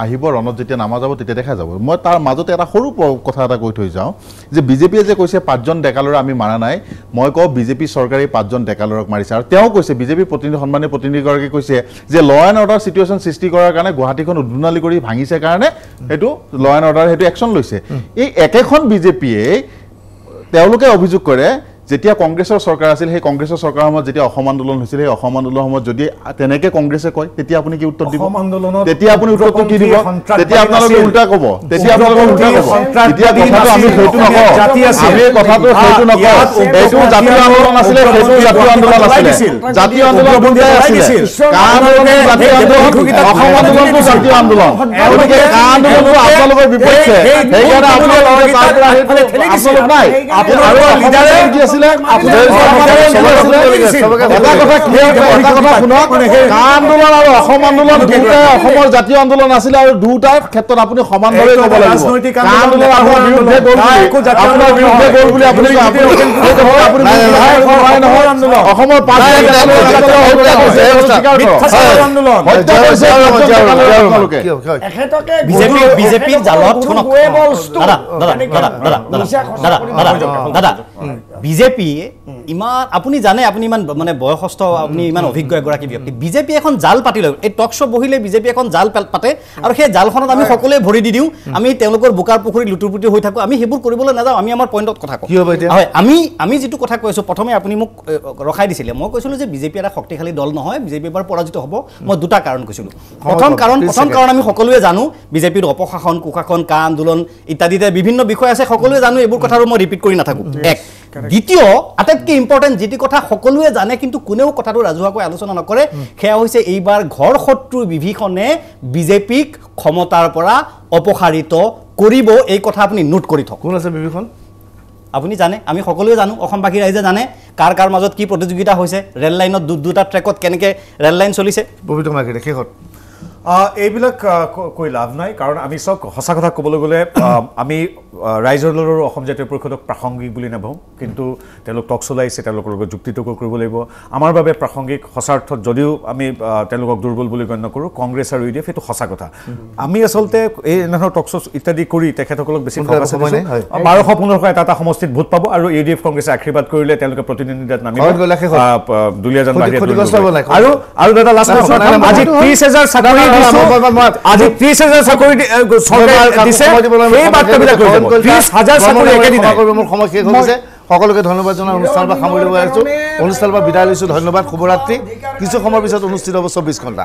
আহিব ৰণত যেতিয়া নামা যাব তেতিয়া দেখা যাব মই তাৰ মাজতে এটা সৰু কথা এটা কৈ থৈ যাওঁ যে বিজেপিয়ে যে কৈছে 5জন ডেকালৰা আমি মাৰা নাই মই কওঁ বিজেপি চৰকাৰে 5জন ডেকালৰক মাৰিছে আৰু তেওঁ কৈছে বিজেপি প্ৰতিনিধি সন্মানীয় প্ৰতিনিধিগৰাকীয়ে কৈছে যে ল এণ্ড অৰ্ডাৰ চিটুৱেশ্যন সৃষ্টি কৰাৰ কাৰণে গুৱাহাটীখন উদ্ভণ্ডালি কৰি ভাঙিছে কাৰণে সেইটো ল এণ্ড অৰ্ডাৰ সেইটো একশ্যন লৈছে এই একেখন বিজেপিয়ে তেওঁলোকে অভিযোগ কৰে যেতিয়া কংগ্ৰেছৰ চৰকাৰ আছিল সেই কংগ্ৰেছৰ চৰকাৰৰ সময়ত যেতিয়া অসম আন্দোলন হৈছিল সেই অসম আন্দোলনৰ সময়ত যদি তেনেকে কংগ্ৰেছে কয় তেতিয়া আপুনি কি উত্তৰ দিব তেতিয়া আপুনি উত্তৰটো কি দিব তেতিয়া আপোনালোকে উল্টা ক'ব তেতিয়া আপোনালোকে উল্টা ক'ব তেতিয়া কথাটো আমি সেইটো নকওঁ আমি কথাটো সেইটো নকওঁ এইটো জাতীয় আন্দোলন আছিলে সেইটো জাতীয় আন্দোলন আছিলে জাতীয় আন্দোলন বুজাই আছিলে কা আন্দোলন জাতীয় আন্দোলন অসম আন্দোলনটো জাতীয় আন্দোলন গতিকে কা আন্দোলনটো আপোনালোকৰ বিপক্ষে সেইকাৰণে আপোনালোকে তাৰ পৰা আপোনালোক নাই আৰু লিডাৰে কি আছিল আন্দোলন আৰু অসম আন্দোলন দুটাই অসমৰ জাতীয় আন্দোলন আছিলে আৰু দুটাৰ ক্ষেত্ৰত আপুনি সমানভাৱে ক'ব লাগিব আন্দোলন আপোনাৰ বিৰুদ্ধে গ'ল বুলি আপুনি অসমৰ বিজেপিৰ জালত দাদা বিজেপিয়ে ইমান আপুনি জানে আপুনি ইমান মানে বয়সস্থ আপুনি ইমান অভিজ্ঞ এগৰাকী ব্যক্তি বিজেপি এখন জাল পাতি লয় এই টক শ্ব' বহিলে বিজেপি এখন জাল পাতে আৰু সেই জালখনত আমি সকলোৱে ভৰি দি দিওঁ আমি তেওঁলোকৰ বোকাৰ পুখুৰীত লুটুপুটি হৈ থাকোঁ আমি সেইবোৰ কৰিবলৈ নাযাওঁ আমি আমাৰ পইণ্টত কথা কওঁ হয় আমি যিটো কথা কৈছোঁ প্ৰথমে আপুনি মোক ৰখাই দিছিলে মই কৈছিলোঁ যে বিজেপি এটা শক্তিশালী দল নহয় বিজেপি এবাৰ পৰাজিত হ'ব মই দুটা কাৰণ কৈছিলোঁ প্ৰথম কাৰণ আমি সকলোৱে জানো বিজেপিৰ অপশাসন কুশাসন কা আন্দোলন ইত্যাদিতে বিভিন্ন বিষয় আছে সকলোৱে জানো এইবোৰ কথাৰো মই ৰিপিট কৰি নাথাকোঁ এক দ্বিতীয় আটাইতকৈ ইম্পৰ্টেণ্ট যিটো কথা সকলোৱে জানে কিন্তু কোনেও কথাটো ৰাজহুৱাকৈ আলোচনা নকৰে সেয়া হৈছে এইবাৰ ঘৰ শত্ৰুৰ বিভীষণে বিজেপিক ক্ষমতাৰ পৰা অপসাৰিত কৰিব এই কথা আপুনি নোট কৰি থওক কোন আছে বিভীষণ আপুনি জানে আমি সকলোৱে জানো অসমবাসী ৰাইজে জানে কাৰ মাজত কি প্ৰতিযোগিতা হৈছে ৰেল লাইনত দুটা ট্ৰেকত কেনেকৈ ৰেল লাইন চলিছে পবিত্ৰ মাৰ্কেটে শেষত এইবিলাক কৈ লাভ নাই কাৰণ আমি চব সঁচা কথা ক'বলৈ গ'লে আমি ৰাইজৰ দলৰ অসম জাতীয় পৰিষদক প্ৰাসংগিক বুলি নাভাবোঁ কিন্তু তেওঁলোক টক চলাইছে তেওঁলোকৰ লগত যুক্তিতৰ্ক কৰিব লাগিব আমাৰ বাবে প্ৰাসংগিক সঁচা অৰ্থত যদিও আমি তেওঁলোকক দুৰ্বল বুলি গণ্য কৰোঁ কংগ্ৰেছ আৰু ইউডিএফ সেইটো সঁচা কথা আমি আচলতে এই এনেধৰণৰ টক শ্ব' ইত্যাদি কৰি তেখেতসকলক বেছি ফ'কাছ দিছোঁ 1200-1500 এটা সমষ্টিত ভোট পাব আৰু ইউডিএফ কংগ্ৰেছে আশীৰ্বাদ কৰিলে তেওঁলোকে প্ৰতিনিধিত্বত নামিব দুলীয়াজান আৰু দাদা লাষ্ট আজি 30,000 চাকৰি আজি 30,000 চাকৰি চৰকাৰে দিছে এই বাৰ্তাবিলাক কৰি 30,000 চাকৰি একেদিনাই মোৰ সময় শেষ হৈ গৈছে সকলোকে ধন্যবাদ জনাই অনুষ্ঠানৰ পৰা সামৰিব আহিছোঁ অনুষ্ঠানৰ পৰা বিদায় লৈছোঁ ধন্যবাদ শুভৰাত্ৰি কিছু সময়ৰ পিছত অনুষ্ঠিত হ'ব 24 ঘণ্টা